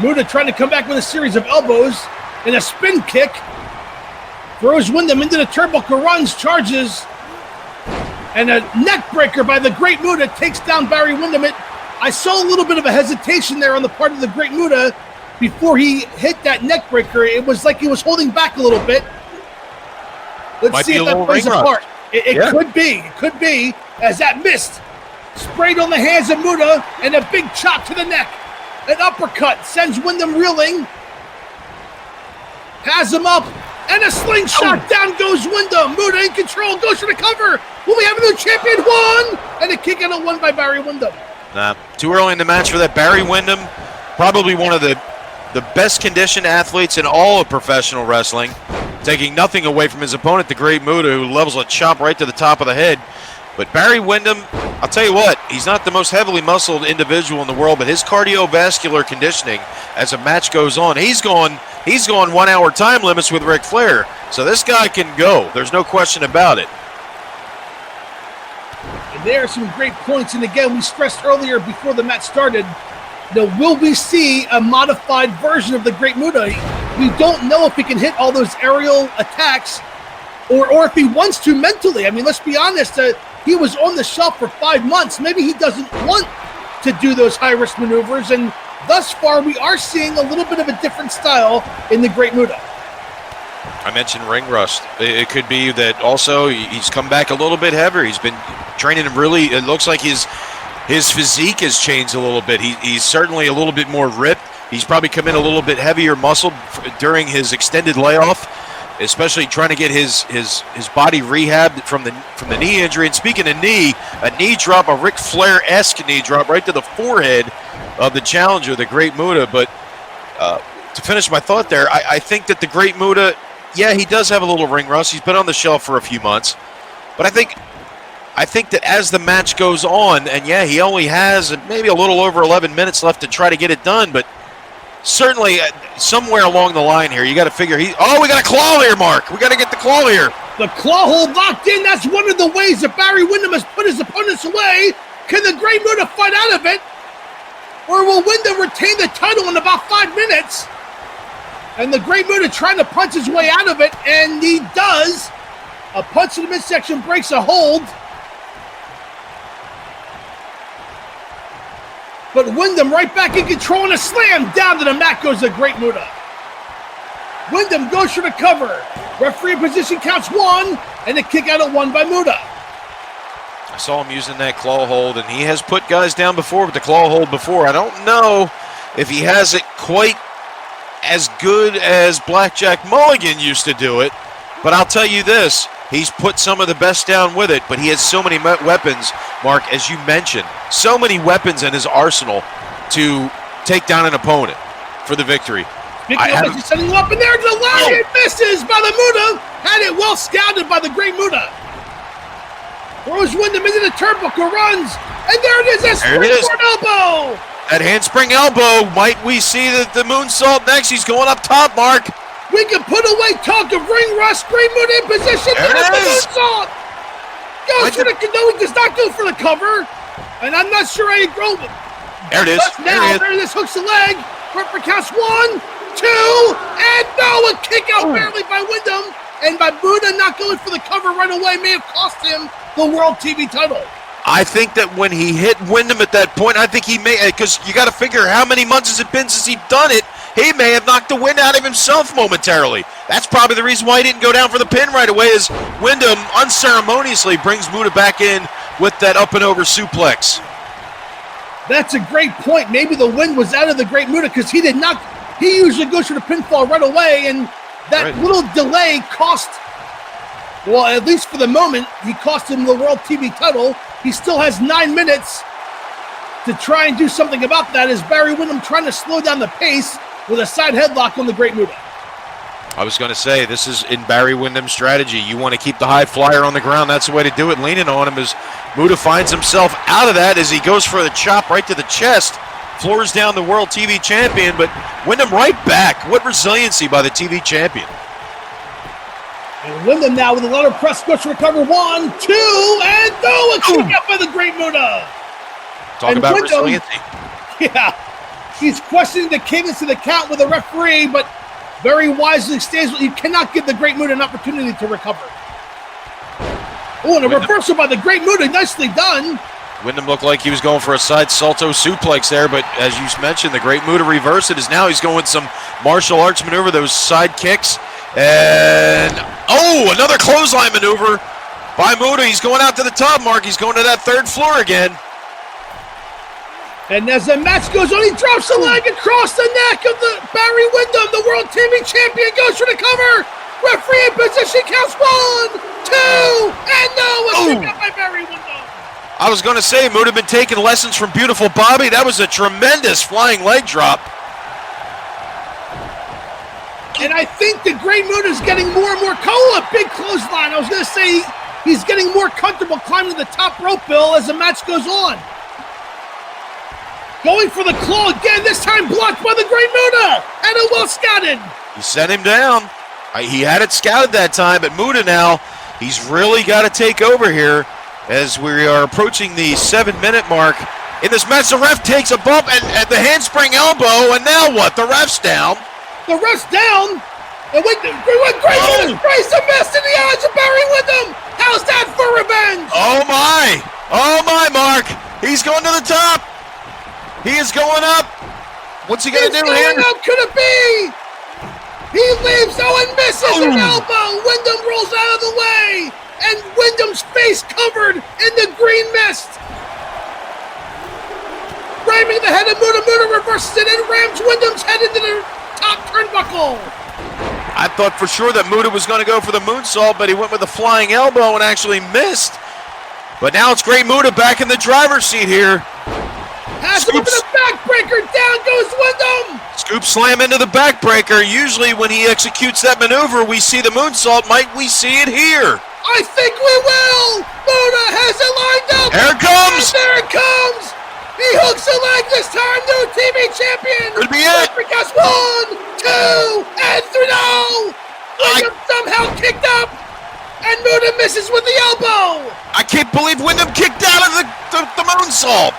Speaker 4: Muta trying to come back with a series of elbows and a spin kick. Throws Windham into the turnbuckle, runs, charges. And a neck breaker by the Great Muta takes down Barry Windham. I saw a little bit of a hesitation there on the part of the Great Muta before he hit that neck breaker. It was like he was holding back a little bit. Let's see if that plays a part. It could be. It could be, as that missed. Sprayed on the hands of Muta and a big chop to the neck. An uppercut sends Windham reeling. Has him up. And a slingshot. Down goes Windham. Muta in control. Goes for the cover. Will we have a new champion? 1. And a kick out of 1 by Barry Windham.
Speaker 5: Too early in the match for that. Barry Windham, probably one of the best conditioned athletes in all of professional wrestling. Taking nothing away from his opponent, the Great Muta, who levels a chop right to the top of the head. But Barry Windham, I'll tell you what, he's not the most heavily muscled individual in the world, but his cardiovascular conditioning as a match goes on, he's going 1 hour time limits with Ric Flair. So this guy can go. There's no question about it.
Speaker 4: And there are some great points. And again, we stressed earlier before the match started, Now, will we see a modified version of the Great Muta? We don't know if he can hit all those aerial attacks or if he wants to mentally. I mean, let's be honest. He was on the shelf for 5 months. Maybe he doesn't want to do those high-risk maneuvers, and thus far we are seeing a little bit of a different style in the Great Muta.
Speaker 5: I mentioned ring rust. It could be that also he's come back a little bit heavier. He's been training really. It looks like his physique has changed a little bit. He's certainly a little bit more ripped. He's probably come in a little bit heavier muscled during his extended layoff, especially trying to get his body rehabbed from the knee injury. And speaking of knee, a knee drop, a Ric Flair-esque knee drop right to the forehead of the challenger, the Great Muta. But to finish my thought there, I think that the Great Muta, yeah, he does have a little ring rust. He's been on the shelf for a few months. But I think that as the match goes on, and yeah, he only has maybe a little over 11 minutes left to try to get it done, but certainly somewhere along the line here, you got to figure we got a claw here, Mark. We got to get the claw here.
Speaker 4: The claw hold locked in. That's one of the ways that Barry Windham has put his opponents away. Can the Great Muta fight out of it? Or will Windham retain the title in about 5 minutes? And the Great Muta trying to punch his way out of it, and he does. A punch in the midsection breaks a hold. But Windham right back in control, and a slam down to the mat goes the Great Muta. Windham goes for the cover. Referee position counts 1, and a kick out at 1 by Muta.
Speaker 5: I saw him using that claw hold, and he has put guys down before with the claw hold before. I don't know if he has it quite as good as Blackjack Mulligan used to do it, but I'll tell you this. He's put some of the best down with it, but he has so many weapons, Mark, as you mentioned, so many weapons in his arsenal to take down an opponent for the victory.
Speaker 4: He's setting him up, and there the line misses by the Muta. Had it well scouted by the Great Muta. Throws Windham into the turnbuckle, runs, and there it is, a springboard elbow.
Speaker 5: That handspring elbow, might we see the moonsault next? He's going up top, Mark.
Speaker 4: We can put away talk of ring rust. Great Muta in position.
Speaker 5: There it is.
Speaker 4: Moonsault. Goes for the, no, he does not go for the cover. And I'm not sure I agree.
Speaker 5: There it is.
Speaker 4: Now, there it is. Hooks the leg. Ripper counts 1, 2, and no, a kick out barely by Windham. And by Muta not going for the cover right away may have cost him the World TV title.
Speaker 5: I think that when he hit Windham at that point, I think he may, because you got to figure how many months has it been since he's done it. He may have knocked the wind out of himself momentarily. That's probably the reason why he didn't go down for the pin right away, is Windham unceremoniously brings Muta back in with that up and over suplex.
Speaker 4: That's a great point. Maybe the wind was out of the Great Muta because he did not. He usually goes for the pinfall right away, and that little delay cost, well, at least for the moment, he cost him the World TV title. He still has 9 minutes to try and do something about that, as Barry Windham trying to slow down the pace with a side headlock on the Great Muta.
Speaker 5: I was going to say, this is in Barry Windham's strategy. You want to keep the high flyer on the ground. That's the way to do it. Leaning on him as Muta finds himself out of that as he goes for the chop right to the chest. Floors down the World TV champion, but Windham right back. What resiliency by the TV champion.
Speaker 4: And Windham now with a ladder press, goes to recover 1, 2, and no, a kick out by the Great Muta.
Speaker 5: Talk about Windham, resiliency.
Speaker 4: Yeah, he's questioning the cadence of the count with the referee, but very wisely stays. You cannot give the Great Muta an opportunity to recover. Oh, and a reversal by the Great Muta, nicely done.
Speaker 5: Windham looked like he was going for a side salto suplex there, but as you mentioned, the Great Muta reversed it. As now he's going some martial arts maneuver, those side kicks. And, another clothesline maneuver by Muta. He's going out to the top, Mark. He's going to that third floor again.
Speaker 4: And as the match goes on, he drops the leg across the neck of the Barry Windham, the World TV champion, goes for the cover. Referee in position, counts 1, 2, and no, a kick out by Barry Windham.
Speaker 5: I was going to say, Muta have been taking lessons from Beautiful Bobby. That was a tremendous flying leg drop.
Speaker 4: And I think the Great Muta is getting more and more a big clothesline. I was going to say he's getting more comfortable climbing the top rope, Bill, as the match goes on. Going for the claw again, this time blocked by the Great Muta. And it well scouted.
Speaker 5: He sent him down. He had it scouted that time, but Muta now, he's really got to take over here as we are approaching the 7-minute mark. in this match. The ref takes a bump and the handspring elbow, and now what? The ref's down.
Speaker 4: The ref's down. And Grace a miss in the eyes of Barry Windham. How's that for revenge?
Speaker 5: Oh my, Mark. He's going to the top. He is going up. What's he going to do here?
Speaker 4: Up, could it be? He leaves, and misses an elbow. Windham rolls out of the way, and Windham's face covered in the green mist. Ramming the head of Muta. Muta reverses it and rams Windham's head into the top turnbuckle.
Speaker 5: I thought for sure that Muta was going to go for the moonsault, but he went with a flying elbow and actually missed. But now it's Great Muta back in the driver's seat here.
Speaker 4: Has him over the backbreaker. Down goes Windham.
Speaker 5: Scoop slam into the backbreaker. Usually when he executes that maneuver, we see the moonsault. Might we see it here?
Speaker 4: I think we will. Muta has it lined up.
Speaker 5: Here it comes.
Speaker 4: And there it comes. He hooks a leg this time. New TV champion.
Speaker 5: Could be it.
Speaker 4: Because 1, 2, and 3. No. Windham somehow kicked up. And Muta misses with the elbow.
Speaker 5: I can't believe Windham kicked out of the moonsault.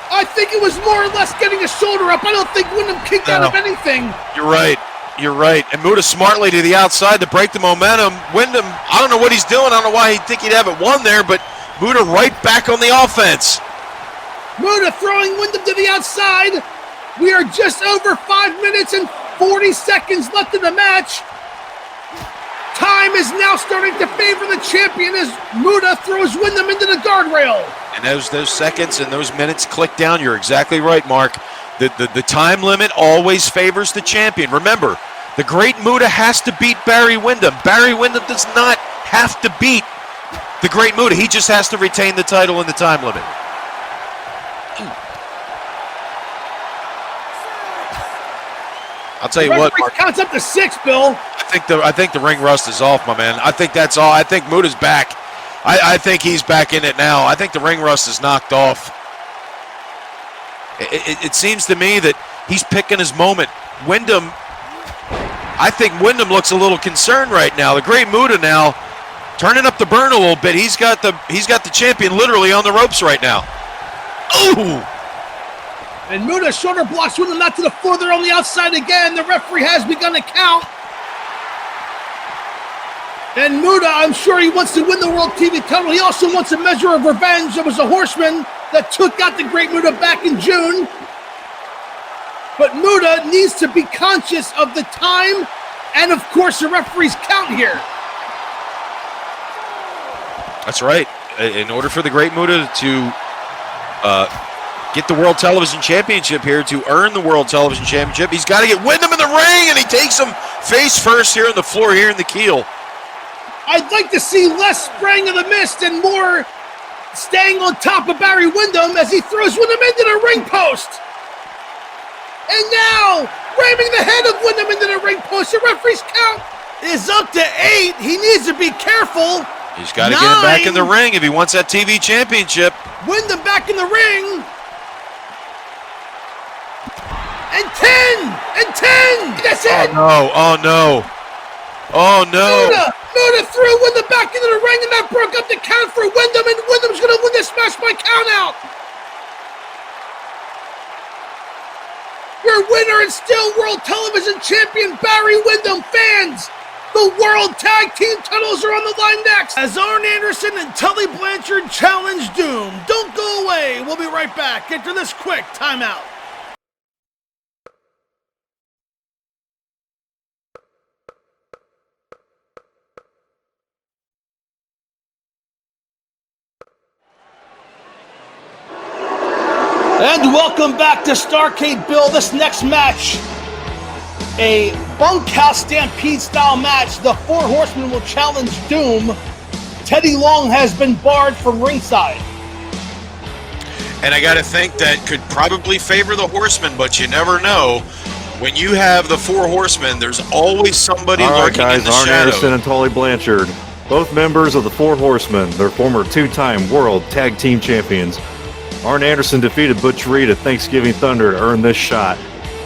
Speaker 4: I think it was more or less getting a shoulder up. I don't think Windham kicked out of anything.
Speaker 5: You're right. And Muta smartly to the outside to break the momentum. Windham, I don't know what he's doing. I don't know why he'd think he'd have it won there, but Muta right back on the offense.
Speaker 4: Muta throwing Windham to the outside. We are just over 5 minutes and 40 seconds left in the match. Time is now starting to favor the champion as Muta throws Windham into the guardrail.
Speaker 5: And those seconds and those minutes click down. You're exactly right, Mark. The time limit always favors the champion. Remember, the Great Muta has to beat Barry Windham. Barry Windham does not have to beat the Great Muta. He just has to retain the title in the time limit. I'll tell you what, Mark.
Speaker 4: Counts up to 6, Bill.
Speaker 5: I think the ring rust is off, my man. I think that's all. I think Muta's back. I think he's back in it now. I think the ring rust is knocked off. It seems to me that he's picking his moment. I think Windham looks a little concerned right now. The Great Muta now turning up the burn a little bit. He's got the champion literally on the ropes right now. Ooh!
Speaker 4: And Muta shoulder blocks Windham not to the floor. They're on the outside again. The referee has begun to count. And Muta, I'm sure he wants to win the World TV title. He also wants a measure of revenge. There was a horseman that took out the Great Muta back in June. But Muta needs to be conscious of the time and, of course, the referee's count here.
Speaker 5: That's right. In order for the Great Muta to get the World Television Championship here, to earn the World Television Championship, he's got to get Windham in the ring, and he takes him face first here on the floor, here in the keel.
Speaker 4: I'd like to see less spraying of the mist and more staying on top of Barry Windham as he throws Windham into the ring post. And now, ramming the head of Windham into the ring post. The referee's count is up to 8. He needs to be careful.
Speaker 5: He's got to get him back in the ring if he wants that TV championship.
Speaker 4: Windham back in the ring. And 10! And 10! That's it!
Speaker 5: Oh no.
Speaker 4: Muta threw Windham back into the ring, and that broke up the count for Windham, and Windham's going to win this match by count out. Your winner and still World Television Champion, Barry Windham. Fans, the World Tag Team titles are on the line next as Arn Anderson and Tully Blanchard challenge Doom. Don't go away. We'll be right back after this quick timeout. And welcome back to Starrcade, Bill. This next match, a bunkhouse stampede style match. The Four Horsemen will challenge Doom. Teddy Long has been barred from ringside.
Speaker 5: And I got to think that could probably favor the Horsemen, but you never know. When you have the Four Horsemen, there's always somebody lurking in the
Speaker 6: Arn
Speaker 5: shadows.
Speaker 6: Anderson and Tully Blanchard, both members of the Four Horsemen. They're former two-time World Tag Team Champions. Arn Anderson defeated Butch Reed at Thanksgiving Thunder to earn this shot.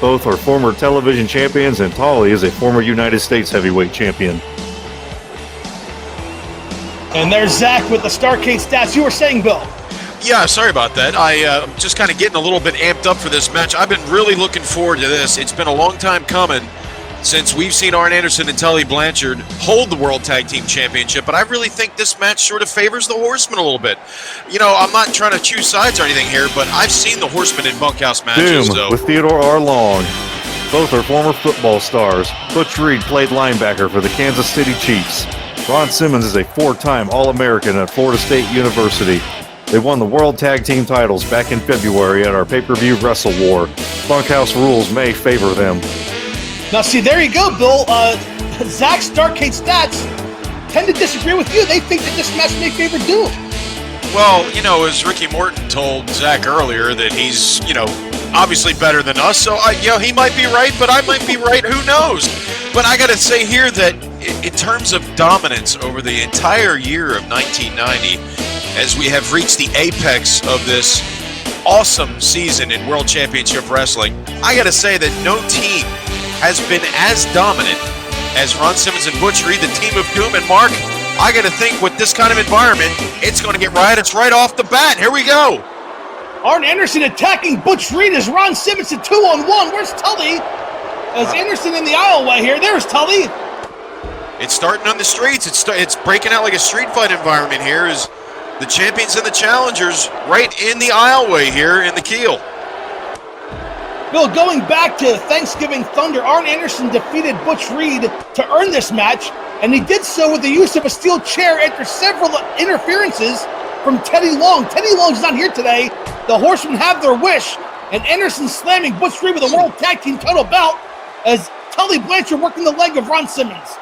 Speaker 6: Both are former television champions, and Tully is a former United States heavyweight champion.
Speaker 4: And there's Zach with the Starrcade stats. You were saying, Bill.
Speaker 5: Yeah, sorry about that. I'm just kind of getting a little bit amped up for this match. I've been really looking forward to this. It's been a long time coming since we've seen Arn Anderson and Tully Blanchard hold the World Tag Team Championship, but I really think this match sort of favors the Horsemen a little bit. You know, I'm not trying to choose sides or anything here, but I've seen the Horsemen in bunkhouse matches.
Speaker 6: Doom with Theodore R. Long. Both are former football stars. Butch Reed played linebacker for the Kansas City Chiefs. Ron Simmons is a 4-time All-American at Florida State University. They won the World Tag Team titles back in February at our pay-per-view Wrestle War. Bunkhouse rules may favor them.
Speaker 4: Now, see, there you go, Bill. Zach's Starrcade stats tend to disagree with you. They think that this match may favor Doom.
Speaker 5: Well, you know, as Ricky Morton told Zach earlier, that he's, you know, obviously better than us. So, you know, he might be right, but I might be right. Who knows? But I got to say here that in terms of dominance over the entire year of 1990, as we have reached the apex of this awesome season in World Championship Wrestling, I got to say that no team has been as dominant as Ron Simmons and Butch Reed, the team of Doom. And Mark, I got to think with this kind of environment, it's going to get riotous right off the bat. Here we go.
Speaker 4: Arn Anderson attacking Butch Reed as Ron Simmons at 2-on-1. Where's Tully? As Anderson in the aisleway here. There's Tully.
Speaker 5: It's starting on the streets. It's breaking out like a street fight environment here as the champions and the challengers right in the aisleway here in the Keel.
Speaker 4: Bill, going back to Thanksgiving Thunder, Arn Anderson defeated Butch Reed to earn this match, and he did so with the use of a steel chair after several interferences from Teddy Long. Teddy Long's not here today. The Horsemen have their wish, and Anderson slamming Butch Reed with a World Tag Team title belt as Tully Blanchard working the leg of Ron Simmons.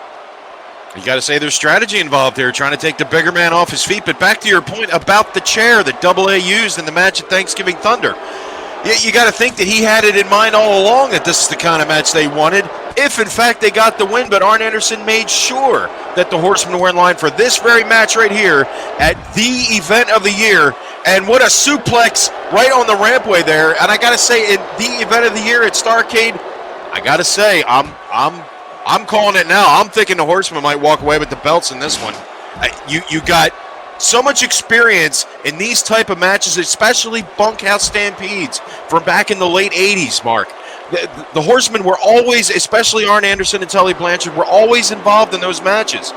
Speaker 5: You got to say there's strategy involved here, trying to take the bigger man off his feet. But back to your point about the chair that Double A used in the match at Thanksgiving Thunder. You got to think that he had it in mind all along that this is the kind of match they wanted, if in fact they got the win. But Arn Anderson made sure that the Horsemen were in line for this very match right here at the event of the year. And what a suplex right on the rampway there. And I got to say, in the event of the year at Starrcade, I got to say, I'm calling it now. I'm thinking the Horsemen might walk away with the belts in this one. You got so much experience in these type of matches, especially bunkhouse stampedes from back in the late 80s, Mark. The Horsemen were always, especially Arn Anderson and Tully Blanchard, were always involved in those matches.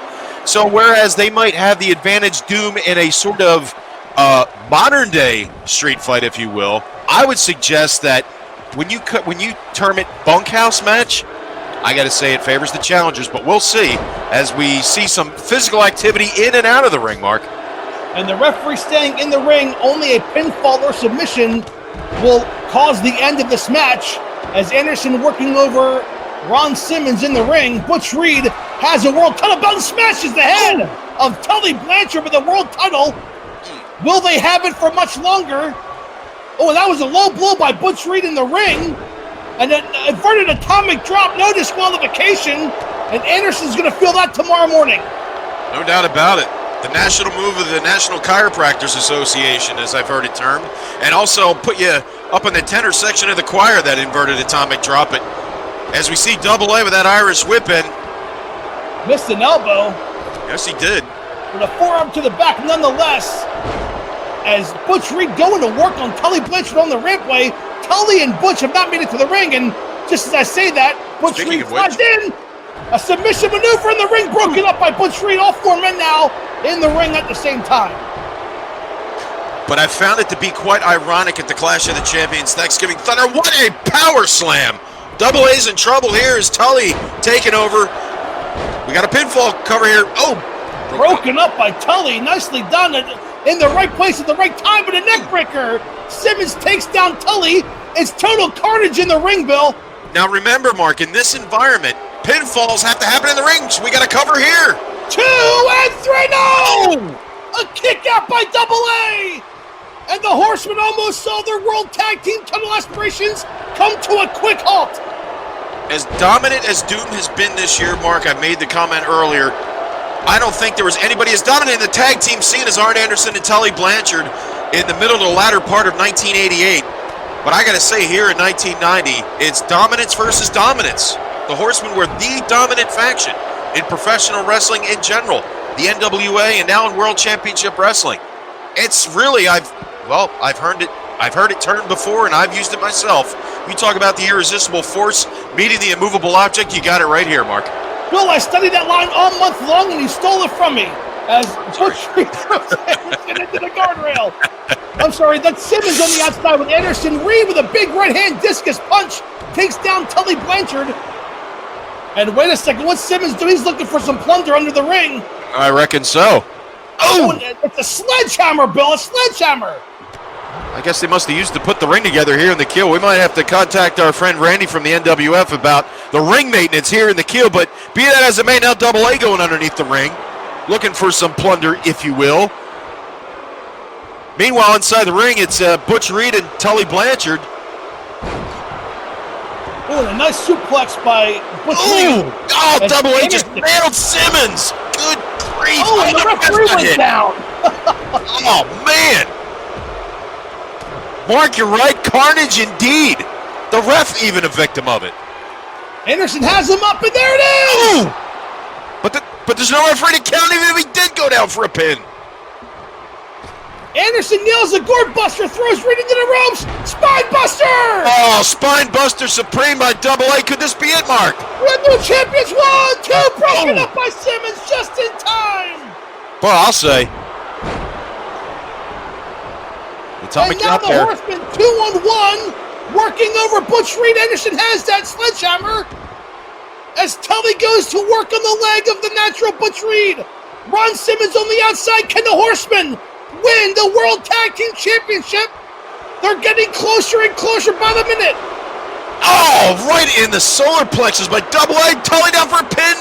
Speaker 5: So whereas they might have the advantage, Doom, in a sort of modern-day street fight, if you will, I would suggest that when you term it bunkhouse match, I got to say it favors the challengers, but we'll see as we see some physical activity in and out of the ring, Mark.
Speaker 4: And the referee staying in the ring, only a pinfall or submission will cause the end of this match as Anderson working over Ron Simmons in the ring. Butch Reed has a world title belt and smashes the head of Tully Blanchard with a world title. Will they have it for much longer? Oh, that was a low blow by Butch Reed in the ring. And an inverted atomic drop, no disqualification. And Anderson's going to feel that tomorrow morning.
Speaker 5: No doubt about it. The national move of the National Chiropractors Association, as I've heard it termed. And also put you up in the tenor section of the choir, that inverted atomic drop. But as we see Double A with that Irish whip in.
Speaker 4: Missed an elbow.
Speaker 5: Yes, he did.
Speaker 4: With a forearm to the back nonetheless. As Butch Reed going to work on Tully Blanchard on the rampway. Tully and Butch have not made it to the ring. And just as I say that, Butch Reed slides in. A submission maneuver in the ring broken up by Butch Reed. All four men now in the ring at the same time.
Speaker 5: But I found it to be quite ironic at the Clash of the Champions Thanksgiving Thunder. What a power slam! Double A's in trouble here as Tully taking over. We got a pinfall cover here. Oh!
Speaker 4: Broken up by Tully. Nicely done. In the right place at the right time with a neck breaker. Simmons takes down Tully. It's total carnage in the ring, Bill.
Speaker 5: Now remember, Mark, in this environment, pinfalls have to happen in the ring, so we got a cover here.
Speaker 4: 2 and 3, no! A kick out by Double A! And the Horsemen almost saw their World Tag Team title aspirations come to a quick halt.
Speaker 5: As dominant as Doom has been this year, Mark, I made the comment earlier, I don't think there was anybody as dominant in the tag team scene as Arn Anderson and Tully Blanchard in the middle to the latter part of 1988. But I got to say here in 1990, it's dominance versus dominance. The Horsemen were the dominant faction in professional wrestling in general, the NWA, and now in World Championship Wrestling. It's really, Well, I've heard it turned before, and I've used it myself. You talk about the irresistible force meeting the immovable object, you got it right here, Mark.
Speaker 4: Bill, I studied that line all month long, and he stole it from me as Butch Reed throws Anderson into the guardrail. I'm sorry, that's Simmons on the outside with Anderson. Reed with a big right-hand discus punch takes down Tully Blanchard. And wait a second, what's Simmons doing? He's looking for some plunder under the ring.
Speaker 5: I reckon so.
Speaker 4: Oh, it's a sledgehammer, Bill, a sledgehammer.
Speaker 5: I guess they must have used to put the ring together here in the Kill. We might have to contact our friend Randy from the NWF about the ring maintenance here in the Kill, but be that as it may, now Double A going underneath the ring, looking for some plunder, if you will. Meanwhile, inside the ring, it's Butch Reed and Tully Blanchard.
Speaker 4: Oh, and a nice suplex by Butch Reed.
Speaker 5: Oh, Double A just nailed Simmons. Good grief.
Speaker 4: Oh, and the referee went down.
Speaker 5: Oh, man. Mark, you're right. Carnage indeed. The ref even a victim of it.
Speaker 4: Anderson has him up, and there it is.
Speaker 5: Ooh. But there's no referee to count even if he did go down for a pin.
Speaker 4: Anderson nails a gourd buster, throws Reed into the ropes. Spine buster.
Speaker 5: Oh, spine buster supreme by Double A. Could this be it, Mark?
Speaker 4: Red New Champions 1, 2, broken up by Simmons just in time.
Speaker 5: Well, I'll say.
Speaker 4: And now the Horsemen 2-on-1, working over Butch Reed. Anderson has that sledgehammer as Tully goes to work on the leg of the natural Butch Reed. Ron Simmons on the outside. Can the Horsemen win the World Tag Team Championship? They're getting closer and closer by the minute.
Speaker 5: Oh, right in the solar plexus by Double A. Tully down for a pin.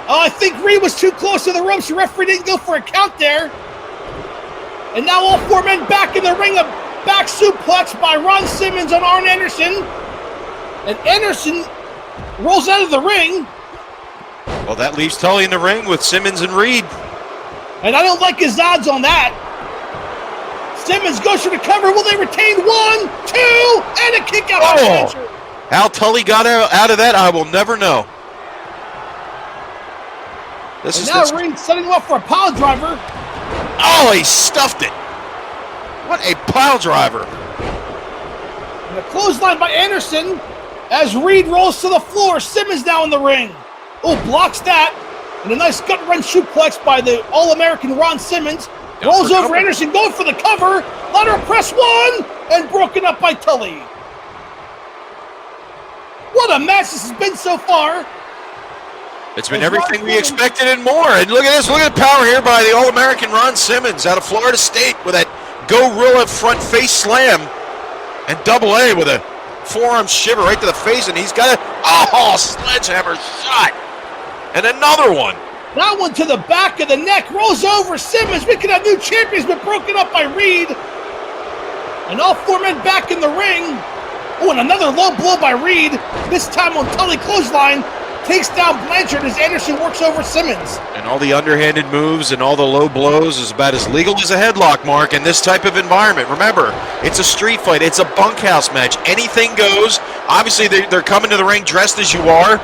Speaker 4: Oh, I think Reed was too close to the ropes. The referee didn't go for a count there. And now all four men back in the ring. A back suplex by Ron Simmons on Arn Anderson. And Anderson rolls out of the ring.
Speaker 5: Well, that leaves Tully in the ring with Simmons and Reed.
Speaker 4: And I don't like his odds on that. Simmons goes for the cover. Will they retain 1, 2, and a kick out by Blanchard?
Speaker 5: How Tully got out of that, I will never know.
Speaker 4: Now Reed setting him up for a pile driver.
Speaker 5: Oh, he stuffed it. What a pile driver.
Speaker 4: And a clothesline by Anderson as Reed rolls to the floor. Simmons now in the ring. Oh, blocks that. And a nice gut wrench suplex by the All-American Ron Simmons. Rolls over Anderson, going for the cover. Lateral press 1, and broken up by Tully. What a match this has been so far.
Speaker 5: It's been everything we expected and more. And look at this. Look at the power here by the All-American Ron Simmons out of Florida State with that gorilla front face slam. And Double A with a forearm shiver right to the face. And he's got a sledgehammer shot. And another one.
Speaker 4: That one to the back of the neck. Rolls over Simmons. We could have new champions, but broken up by Reed. And all four men back in the ring. Oh, and another low blow by Reed. This time on Tully clothesline. Takes down Blanchard as Anderson works over Simmons.
Speaker 5: And all the underhanded moves and all the low blows is about as legal as a headlock, Mark, in this type of environment. Remember, it's a street fight. It's a bunkhouse match. Anything goes. Obviously, they're coming to the ring dressed as you are.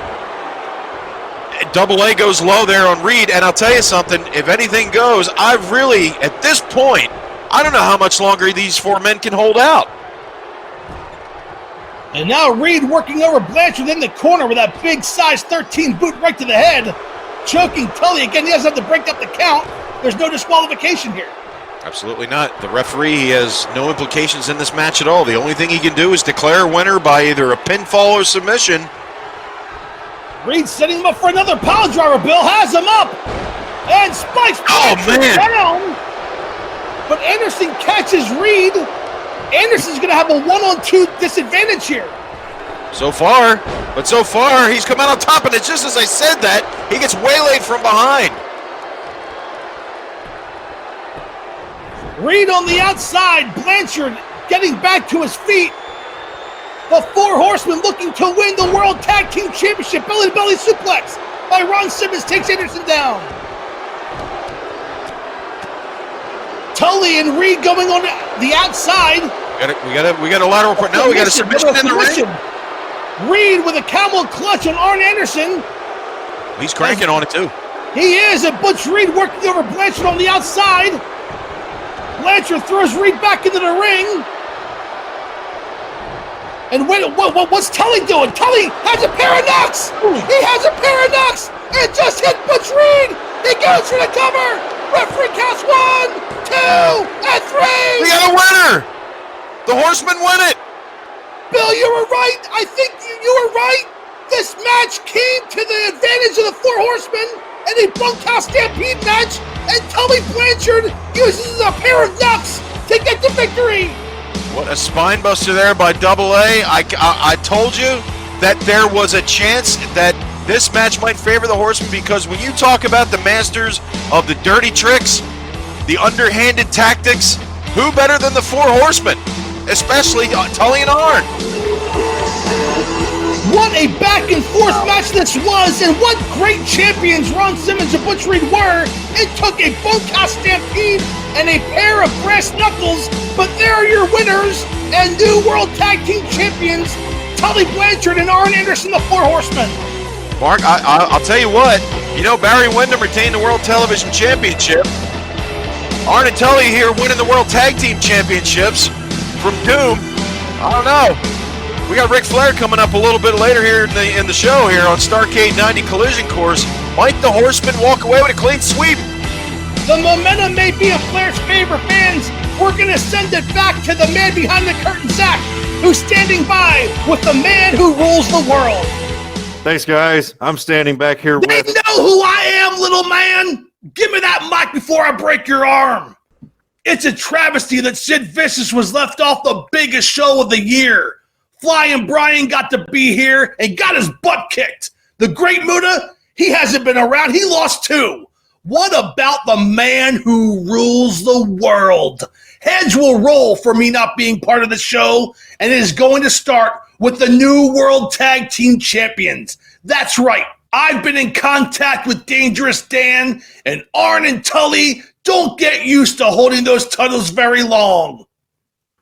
Speaker 5: Double A goes low there on Reed, and I'll tell you something, if anything goes, I really, at this point, I don't know how much longer these four men can hold out.
Speaker 4: And now Reed working over Blanchard in the corner with that big size 13 boot right to the head. Choking Tully again. He doesn't have to break up the count. There's no disqualification here.
Speaker 5: Absolutely not. The referee, he has no implications in this match at all. The only thing he can do is declare a winner by either a pinfall or submission.
Speaker 4: Reed setting him up for another pile driver. Bill has him up. And spikes Blanchard down. But Anderson catches Reed. Anderson's going to have a 1-on-2 disadvantage here.
Speaker 5: So far, he's come out on top, and it's just as I said that, he gets waylaid from behind.
Speaker 4: Reed on the outside, Blanchard getting back to his feet. The four horsemen looking to win the World Tag Team Championship. Belly-to-belly suplex by Ron Simmons takes Anderson down. Tully and Reed going on the outside.
Speaker 5: We got a lateral part. No, we got a submission in the ring.
Speaker 4: Reed with a camel clutch on Arn Anderson.
Speaker 5: He's cranking on it too.
Speaker 4: He is, and Butch Reed working over Blanchard on the outside. Blanchard throws Reed back into the ring. And what's Tully doing? Tully has a pair of knocks. He has a pair of knocks. It just hit Butch Reed. He goes for the cover. Referee counts 1, 2, and 3.
Speaker 5: We got a winner. The Horsemen win it.
Speaker 4: Bill, you were right. I think you were right. This match came to the advantage of the Four Horsemen in a bunkhouse stampede match, and Tully Blanchard uses a pair of knocks to get the victory.
Speaker 5: What a spine buster there by Double A. I told you that there was a chance that this match might favor the Horsemen, because when you talk about the masters of the dirty tricks, the underhanded tactics, who better than the Four Horsemen? Especially Tully and Arn.
Speaker 4: What a back and forth match this was, and what great champions Ron Simmons and Butch Reed were. It took a bunkhouse stampede and a pair of brass knuckles, but there are your winners and new World Tag Team Champions, Tully Blanchard and Arn Anderson, the Four Horsemen.
Speaker 5: Mark, I'll tell you what, Barry Windham retained the World Television Championship. Arn and Tully here winning the World Tag Team Championships from Doom. I don't know. We got Ric Flair coming up a little bit later here in the show here on Starrcade 90 Collision Course. Might the Horsemen walk away with a clean sweep?
Speaker 4: The momentum may be in Flair's favor, fans. We're going to send it back to the man behind the curtain, Zach, who's standing by with the man who rules the world.
Speaker 6: Thanks, guys. I'm standing back here
Speaker 4: They
Speaker 6: with...
Speaker 4: know who I am, little man. Give me that mic before I break your arm. It's a travesty that Sid Vicious was left off the biggest show of the year. Flying Brian got to be here and got his butt kicked. The Great Muta, he hasn't been around. He lost 2. What about the man who rules the world? Heads will roll for me not being part of the show, and it is going to start with the new World Tag Team Champions. That's right. I've been in contact with Dangerous Dan, and Arn and Tully don't get used to holding those titles very long.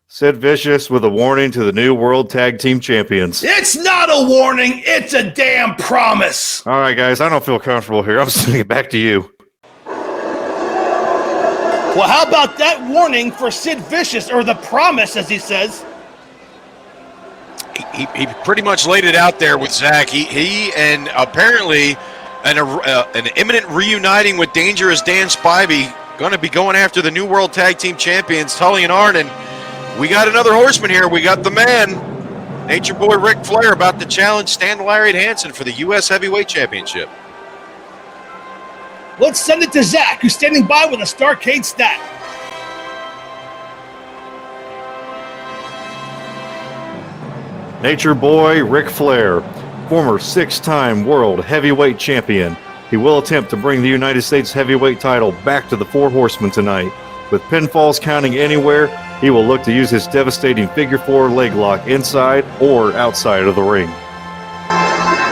Speaker 6: Sid Vicious with a warning to the new World Tag Team Champions.
Speaker 4: It's not a warning. It's a damn promise.
Speaker 6: All right, guys, I don't feel comfortable here. I'm sending it back to you.
Speaker 4: Well, how about that warning for Sid Vicious, or the promise, as he says?
Speaker 5: He pretty much laid it out there with Zach. He and apparently an imminent reuniting with Dangerous Dan Spivey, going to be going after the new World Tag Team Champions, Tully and Arn. And we got another horseman here. We got the man, Nature Boy Ric Flair, about to challenge Stan Lariat Hansen for the U.S. Heavyweight Championship.
Speaker 4: Let's send it to Zach, who's standing by with a Starrcade stat.
Speaker 6: Nature Boy Ric Flair, former 6-time World Heavyweight Champion. He will attempt to bring the United States Heavyweight title back to the Four Horsemen tonight. With pinfalls counting anywhere, he will look to use his devastating figure 4 leg lock inside or outside of the ring.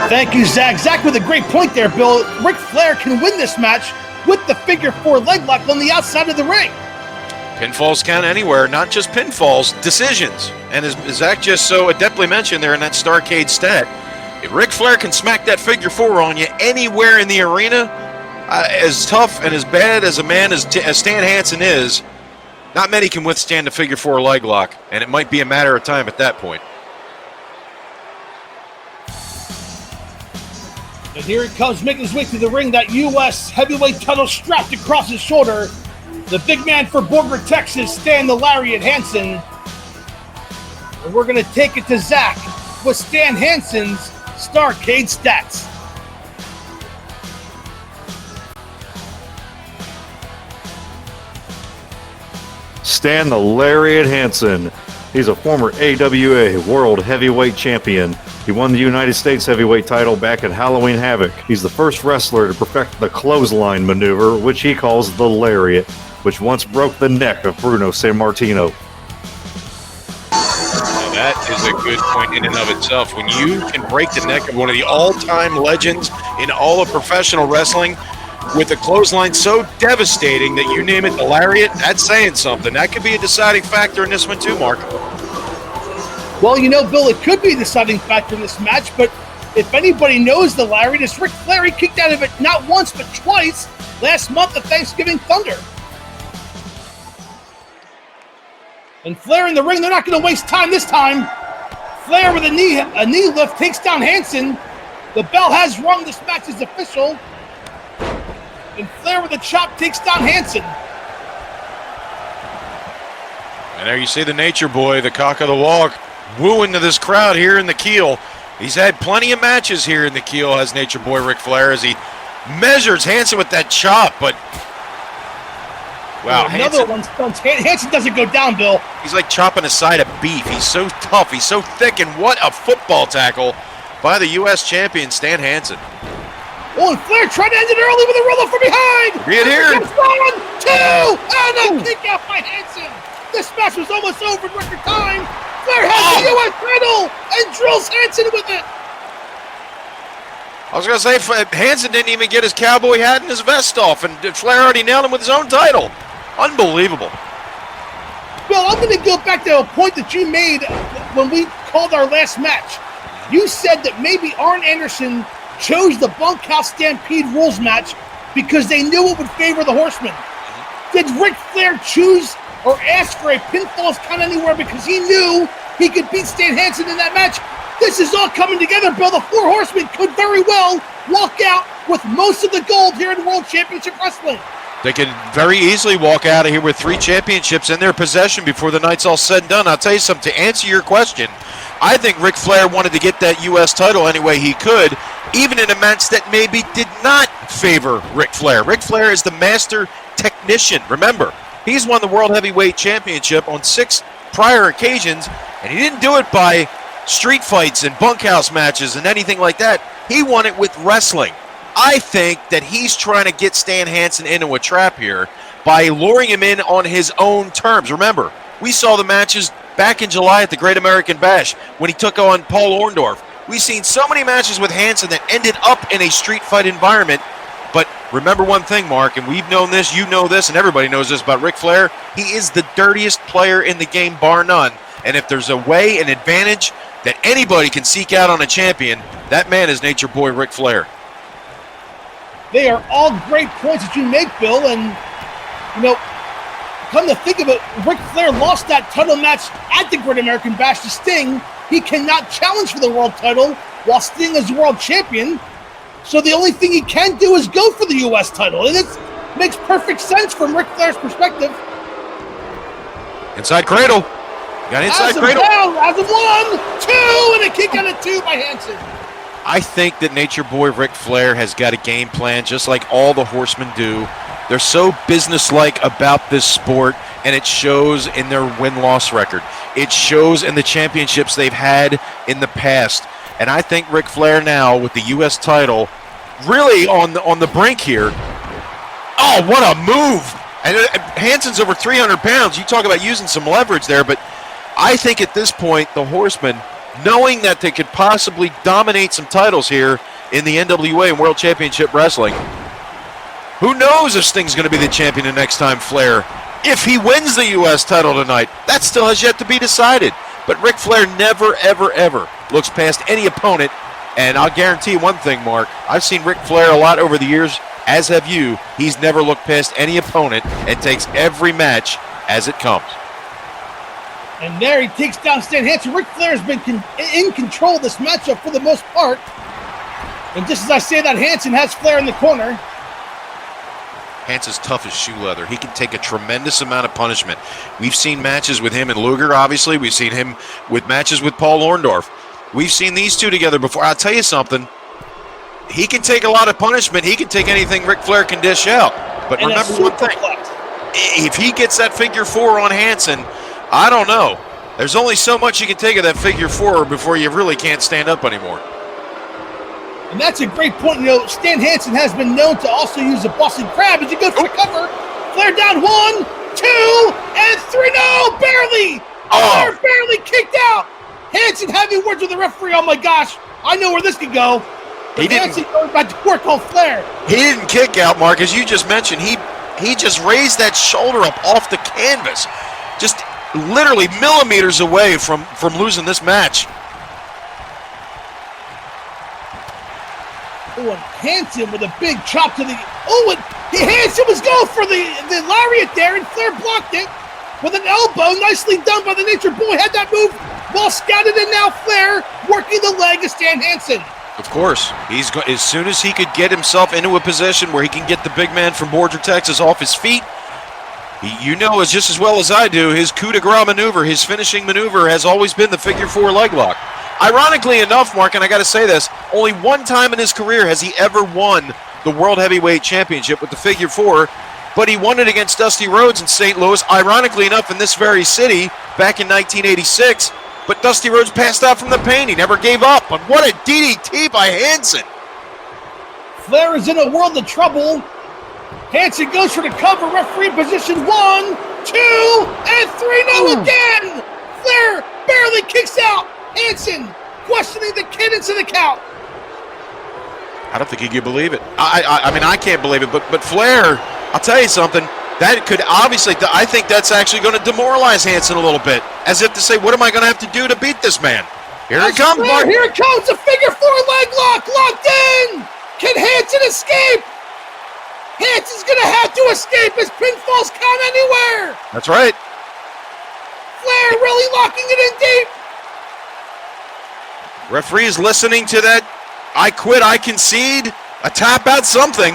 Speaker 4: Thank you, Zach. Zach with a great point there, Bill. Ric Flair can win this match with the figure 4 leg lock on the outside of the ring.
Speaker 5: Pinfalls count anywhere, not just pinfalls, decisions. And as Zach just so adeptly mentioned there in that Starrcade stat, if Ric Flair can smack that figure 4 on you anywhere in the arena, as tough and as bad as a man as Stan Hansen is, not many can withstand a figure 4 leg lock, and it might be a matter of time at that point.
Speaker 4: And here he comes, making his way to the ring, that U.S. heavyweight title strapped across his shoulder. The big man for Borger, Texas, Stan the Lariat Hansen. And we're going to take it to Zach with Stan Hansen's Starrcade stats.
Speaker 6: Stan the Lariat Hansen. He's a former AWA World Heavyweight Champion. He won the United States Heavyweight title back at Halloween Havoc. He's the first wrestler to perfect the clothesline maneuver, which he calls the Lariat, which once broke the neck of Bruno Sammartino.
Speaker 5: Now that is a good point in and of itself. When you can break the neck of one of the all-time legends in all of professional wrestling with a clothesline so devastating that you name it the Lariat, that's saying something. That could be a deciding factor in this one too, Mark.
Speaker 4: Well, you know, Bill, it could be a deciding factor in this match, but if anybody knows the Lariat, it's Ric Flair. He kicked out of it not once, but twice last month at Thanksgiving Thunder. And Flair in the ring, they're not going to waste time this time. Flair with a knee lift takes down Hansen. The bell has rung, this match is official. And Flair with a chop takes down Hansen.
Speaker 5: And there you see the Nature Boy, the cock of the walk, wooing to this crowd here in the Keel. He's had plenty of matches here in the Keel, has Nature Boy Ric Flair, as he measures Hansen with that chop, but wow,
Speaker 4: another one stunts. Hansen doesn't go down, Bill.
Speaker 5: He's like chopping a side of beef. He's so tough, he's so thick, and what a football tackle by the U.S. champion, Stan Hansen.
Speaker 4: Oh, and Flair tried to end it early with a roll-up from behind.
Speaker 5: Read here.
Speaker 4: 1, 2, and a kick out by Hansen. This match was almost over in record time. Flair has the U.S. title and drills Hansen with it.
Speaker 5: I was going to say, Hansen didn't even get his cowboy hat and his vest off, and Flair already nailed him with his own title. Unbelievable.
Speaker 4: Bill, I'm going to go back to a point that you made when we called our last match. You said that maybe Arn Anderson chose the Bunkhouse Stampede rules match because they knew it would favor the Horsemen. Did Ric Flair choose or ask for a pinfall count anywhere because he knew he could beat Stan Hansen in that match? This is all coming together, Bill. The Four Horsemen could very well walk out with most of the gold here in World Championship Wrestling.
Speaker 5: They could very easily walk out of here with 3 championships in their possession before the night's all said and done. I'll tell you something, to answer your question, I think Ric Flair wanted to get that U.S. title any way he could, even in a match that maybe did not favor Ric Flair. Ric Flair is the master technician. Remember, he's won the World Heavyweight Championship on 6 prior occasions, and he didn't do it by street fights and bunkhouse matches and anything like that. He won it with wrestling. I think that he's trying to get Stan Hansen into a trap here by luring him in on his own terms. Remember, we saw the matches back in July at the Great American Bash when he took on Paul Orndorff. We've seen so many matches with Hansen that ended up in a street fight environment. But remember one thing, Mark, and we've known this, you know this, and everybody knows this about Ric Flair. He is the dirtiest player in the game, bar none. And if there's a way, an advantage that anybody can seek out on a champion, that man is Nature Boy Ric Flair.
Speaker 4: They are all great points that you make, Bill, and, you know, come to think of it, Ric Flair lost that title match at the Great American Bash to Sting. He cannot challenge for the world title while Sting is world champion. So the only thing he can do is go for the U.S. title. And it makes perfect sense from Ric Flair's perspective.
Speaker 5: Inside cradle. Got inside cradle.
Speaker 4: As of 1, 2, and a kick out of 2 by Hansen.
Speaker 5: I think that Nature Boy Ric Flair has got a game plan just like all the Horsemen do. They're so businesslike about this sport, and it shows in their win-loss record. It shows in the championships they've had in the past. And I think Ric Flair now with the U.S. title really on the brink here. Oh, what a move. And Hansen's over 300 pounds. You talk about using some leverage there, but I think at this point the Horsemen, knowing that they could possibly dominate some titles here in the NWA and World Championship Wrestling, who knows if Sting's going to be the champion the next time Flair, if he wins the U.S. title tonight, that still has yet to be decided. But Ric Flair never, ever, ever looks past any opponent, and I'll guarantee you one thing, Mark, I've seen Ric Flair a lot over the years, as have you. He's never looked past any opponent and takes every match as it comes.
Speaker 4: And there he takes down Stan Hansen. Ric Flair has been in control of this matchup for the most part. And just as I say that, Hansen has Flair in the corner.
Speaker 5: Hansen's tough as shoe leather. He can take a tremendous amount of punishment. We've seen matches with him and Luger, obviously. We've seen him with matches with Paul Orndorff. We've seen these two together before. I'll tell you something. He can take a lot of punishment. He can take anything Ric Flair can dish out. But and remember one thing. If he gets that figure 4 on Hansen, I don't know. There's only so much you can take of that figure 4 before you really can't stand up anymore.
Speaker 4: And that's a great point. You know, Stan Hansen has been known to also use a Boston Crab as he goes for the cover. Flair down 1, 2, and 3. No, barely. Flair barely kicked out. Hansen having words with the referee. Oh my gosh, I know where this could go. But Hansen going back to work on Flair.
Speaker 5: He didn't kick out, Mark, as you just mentioned. He just raised that shoulder up off the canvas, just literally millimeters away from losing this match.
Speaker 4: Oh, and Hansen with a big chop to the... Oh, and Hansen was going for the lariat there, and Flair blocked it. with an elbow. Nicely done by the Nature Boy. Had that move well scouted, and now Flair working the leg of Stan Hansen.
Speaker 5: Of course. As soon as he could get himself into a position where he can get the big man from Borger, Texas off his feet, you know as just as well as I do, his coup de grace maneuver, his finishing maneuver has always been the figure four leg lock. Ironically enough, Mark, and I got to say this, only one time in his career has he ever won the World Heavyweight Championship with the figure four, but he won it against Dusty Rhodes in St. Louis, ironically enough, in this very city back in 1986. But Dusty Rhodes passed out from the pain. He never gave up. But what a DDT by Hansen.
Speaker 4: Flair is in a world of trouble. Hansen goes for the cover. Referee position 1, 2, and 3. No, again. Flair barely kicks out. Hansen questioning the cadence of the count.
Speaker 5: I don't think he can believe it. I mean, I can't believe it. But Flair, I'll tell you something. That could obviously, I think that's actually going to demoralize Hansen a little bit. As if to say, what am I going to have to do to beat this man? Here it comes, Mark.
Speaker 4: Here it comes, a figure four leg lock, locked in. Can Hansen escape? Hansen's going to have to escape as pinfalls count anywhere.
Speaker 5: That's right.
Speaker 4: Flair really locking it in deep.
Speaker 5: Referee is listening to that. I quit, I concede. A tap out, something.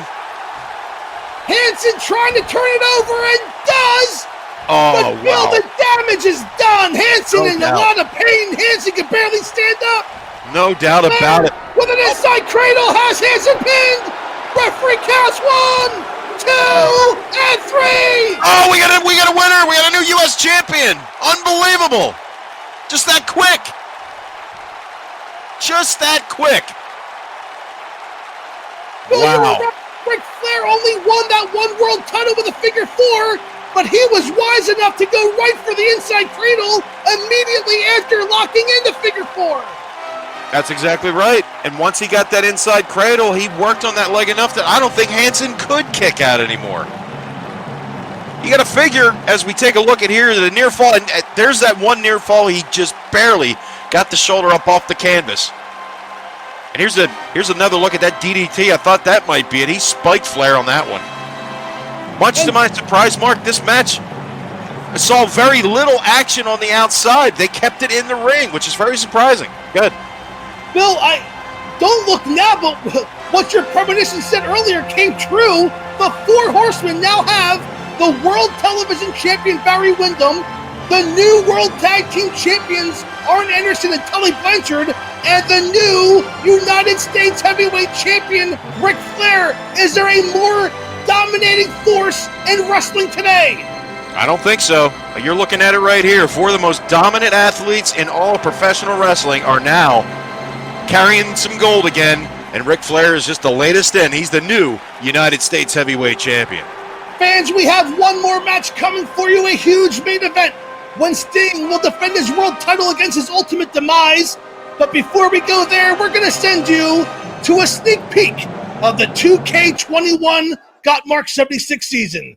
Speaker 4: Hansen trying to turn it over and does.
Speaker 5: Oh,
Speaker 4: but Bill,
Speaker 5: wow.
Speaker 4: the damage is done. Hansen
Speaker 5: No
Speaker 4: in
Speaker 5: doubt.
Speaker 4: a lot of pain. Hansen can barely stand up.
Speaker 5: No doubt about it.
Speaker 4: With an inside cradle, has Hansen pinned. Referee counts 1, 2, and 3.
Speaker 5: Oh, we got a winner. We got a new U.S. champion. Unbelievable. Just that quick. Just that quick.
Speaker 4: Bill,
Speaker 5: Wow.
Speaker 4: you're right. Ric Flair only won that one world title with a figure four, but he was wise enough to go right for the inside cradle immediately after locking in the figure four.
Speaker 5: That's exactly right. And once he got that inside cradle, he worked on that leg enough that I don't think Hansen could kick out anymore. You got to figure, as we take a look at here, the near fall, and there's that one near fall, he just barely got the shoulder up off the canvas. And here's another look at that DDT. I thought that might be it. He spiked Flair on that one. Much to my surprise, Mark, this match saw very little action on the outside. They kept it in the ring, which is very surprising. Good.
Speaker 4: Bill, I don't look now, but what your premonition said earlier came true. The Four Horsemen now have the World Television Champion Barry Windham, the new World Tag Team Champions Arn Anderson and Tully Blanchard, and the new United States Heavyweight Champion Ric Flair. Is there a more dominating force in wrestling today?
Speaker 5: I don't think so. You're looking at it right here. Four of the most dominant athletes in all of professional wrestling are now carrying some gold again, and Ric Flair is just the latest in. He's the new United States Heavyweight Champion.
Speaker 4: Fans, we have one more match coming for you, a huge main event when Sting will defend his world title against his ultimate demise. But before we go there, we're going to send you to a sneak peek of the 2K21 Gotmark76 season.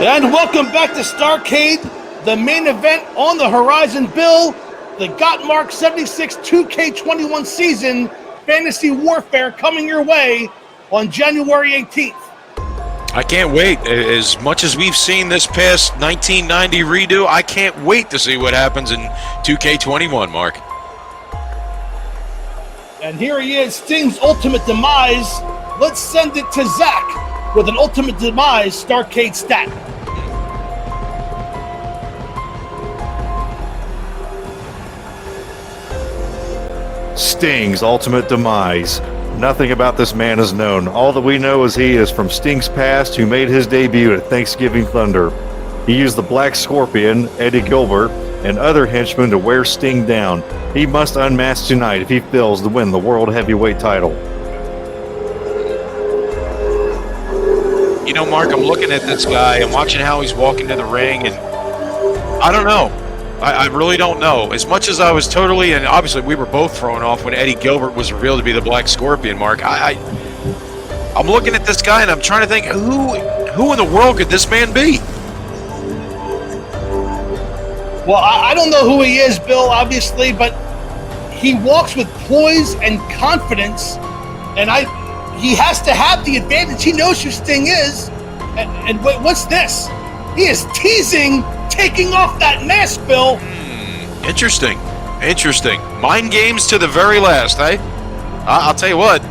Speaker 4: And welcome back to Starrcade, the main event on the horizon, Bill. The Gotmark76 2K21 season Fantasy Warfare coming your way on January 18th.
Speaker 5: I can't wait. As much as we've seen this past 1990 redo, I can't wait to see what happens in 2K21, Mark.
Speaker 4: And here he is, Sting's Ultimate Demise. Let's send it to Zach with an Ultimate Demise Starrcade stat.
Speaker 6: Sting's Ultimate Demise. Nothing about this man is known. All that we know is he is from Sting's past, who made his debut at Thanksgiving Thunder. He used the Black Scorpion, Eddie Gilbert, and other henchmen to wear Sting down. He must unmask tonight if he fails to win the World Heavyweight title.
Speaker 5: You know, Mark, I'm looking at this guy and watching how he's walking to the ring, and I don't know. I really don't know. As much as I was totally, and obviously we were both thrown off when Eddie Gilbert was revealed to be the Black Scorpion, Mark. I'm looking at this guy and I'm trying to think, who in the world could this man be?
Speaker 4: Well, I don't know who he is, Bill, obviously, but he walks with poise and confidence, and he has to have the advantage. He knows who Sting is, and what's this? He is teasing taking off that mask, Bill.
Speaker 5: Interesting. Mind games to the very last, eh? I'll tell you what.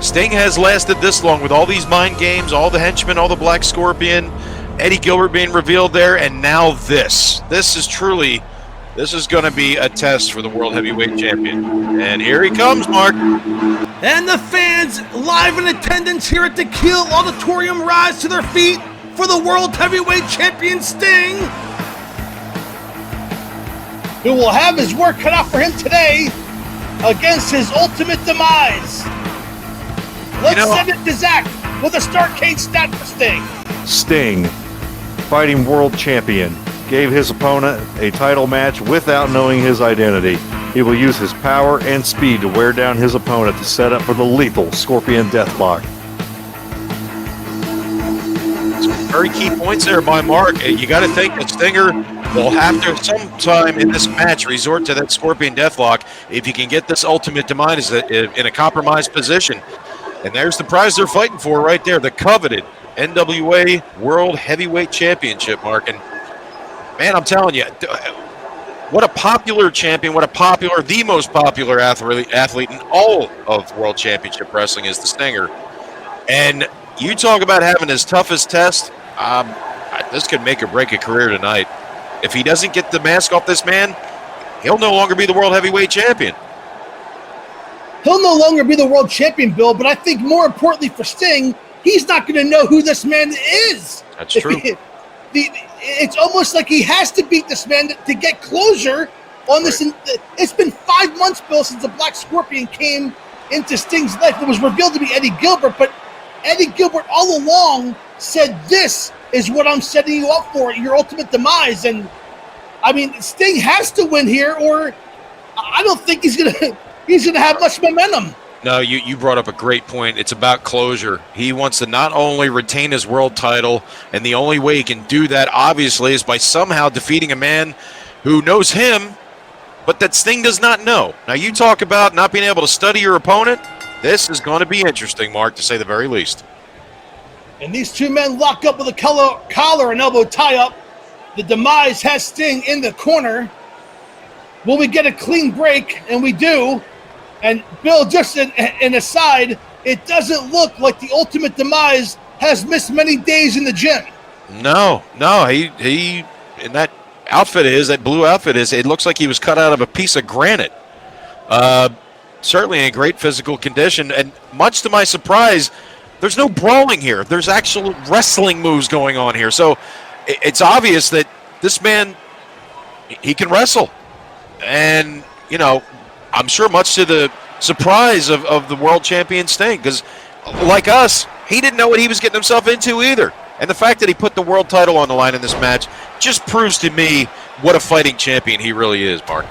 Speaker 5: Sting has lasted this long with all these mind games, all the henchmen, all the Black Scorpion, Eddie Gilbert being revealed there, and now this. This is going to be a test for the World Heavyweight Champion. And here he comes, Mark.
Speaker 4: And the fans live in attendance here at the Kiel Auditorium rise to their feet for the World Heavyweight Champion Sting, who will have his work cut out for him today against his Ultimate Demise. Let's send it to Zach with a Starrcade stat for Sting.
Speaker 6: Sting, fighting world champion, gave his opponent a title match without knowing his identity. He will use his power and speed to wear down his opponent to set up for the lethal Scorpion Deathlock.
Speaker 5: Very key points there by Mark. You got to think that Stinger will have to sometime in this match resort to that Scorpion Deathlock if he can get this Ultimate Demise in a compromised position. And there's the prize they're fighting for right there, the coveted NWA World Heavyweight Championship, Mark. And man, I'm telling you, what a popular champion, the most popular athlete in all of World Championship Wrestling is the Stinger. And you talk about having his toughest test, this could make or break a career tonight. If he doesn't get the mask off this man, he'll no longer be the World Heavyweight Champion.
Speaker 4: He'll no longer be the World Champion, Bill, but I think more importantly for Sting, he's not going to know who this man is.
Speaker 5: That's true.
Speaker 4: It's almost like he has to beat this man to get closure on this. It's been 5 months, Bill, since the Black Scorpion came into Sting's life. It was revealed to be Eddie Gilbert, but Eddie Gilbert all along said, "This is what I'm setting you up for, your Ultimate Demise." And I mean, Sting has to win here, or I don't think he's gonna have much momentum.
Speaker 5: No, you brought up a great point. It's about closure. He wants to not only retain his world title, and the only way he can do that, obviously, is by somehow defeating a man who knows him, but that Sting does not know. Now, you talk about not being able to study your opponent. This is going to be interesting, Mark, to say the very least.
Speaker 4: And these two men lock up with a collar and elbow tie-up. The Demise has Sting in the corner. Will we get a clean break? And we do. And Bill, just an aside, it doesn't look like the Ultimate Demise has missed many days in the gym.
Speaker 5: No, he in that outfit that blue outfit it looks like he was cut out of a piece of granite. Certainly in great physical condition, and much to my surprise, there's no brawling here. There's actual wrestling moves going on here. So it's obvious that this man, he can wrestle. And, you know, I'm sure much to the surprise of the world champion Sting, because like us, he didn't know what he was getting himself into either. And the fact that he put the world title on the line in this match just proves to me what a fighting champion he really is, Mark.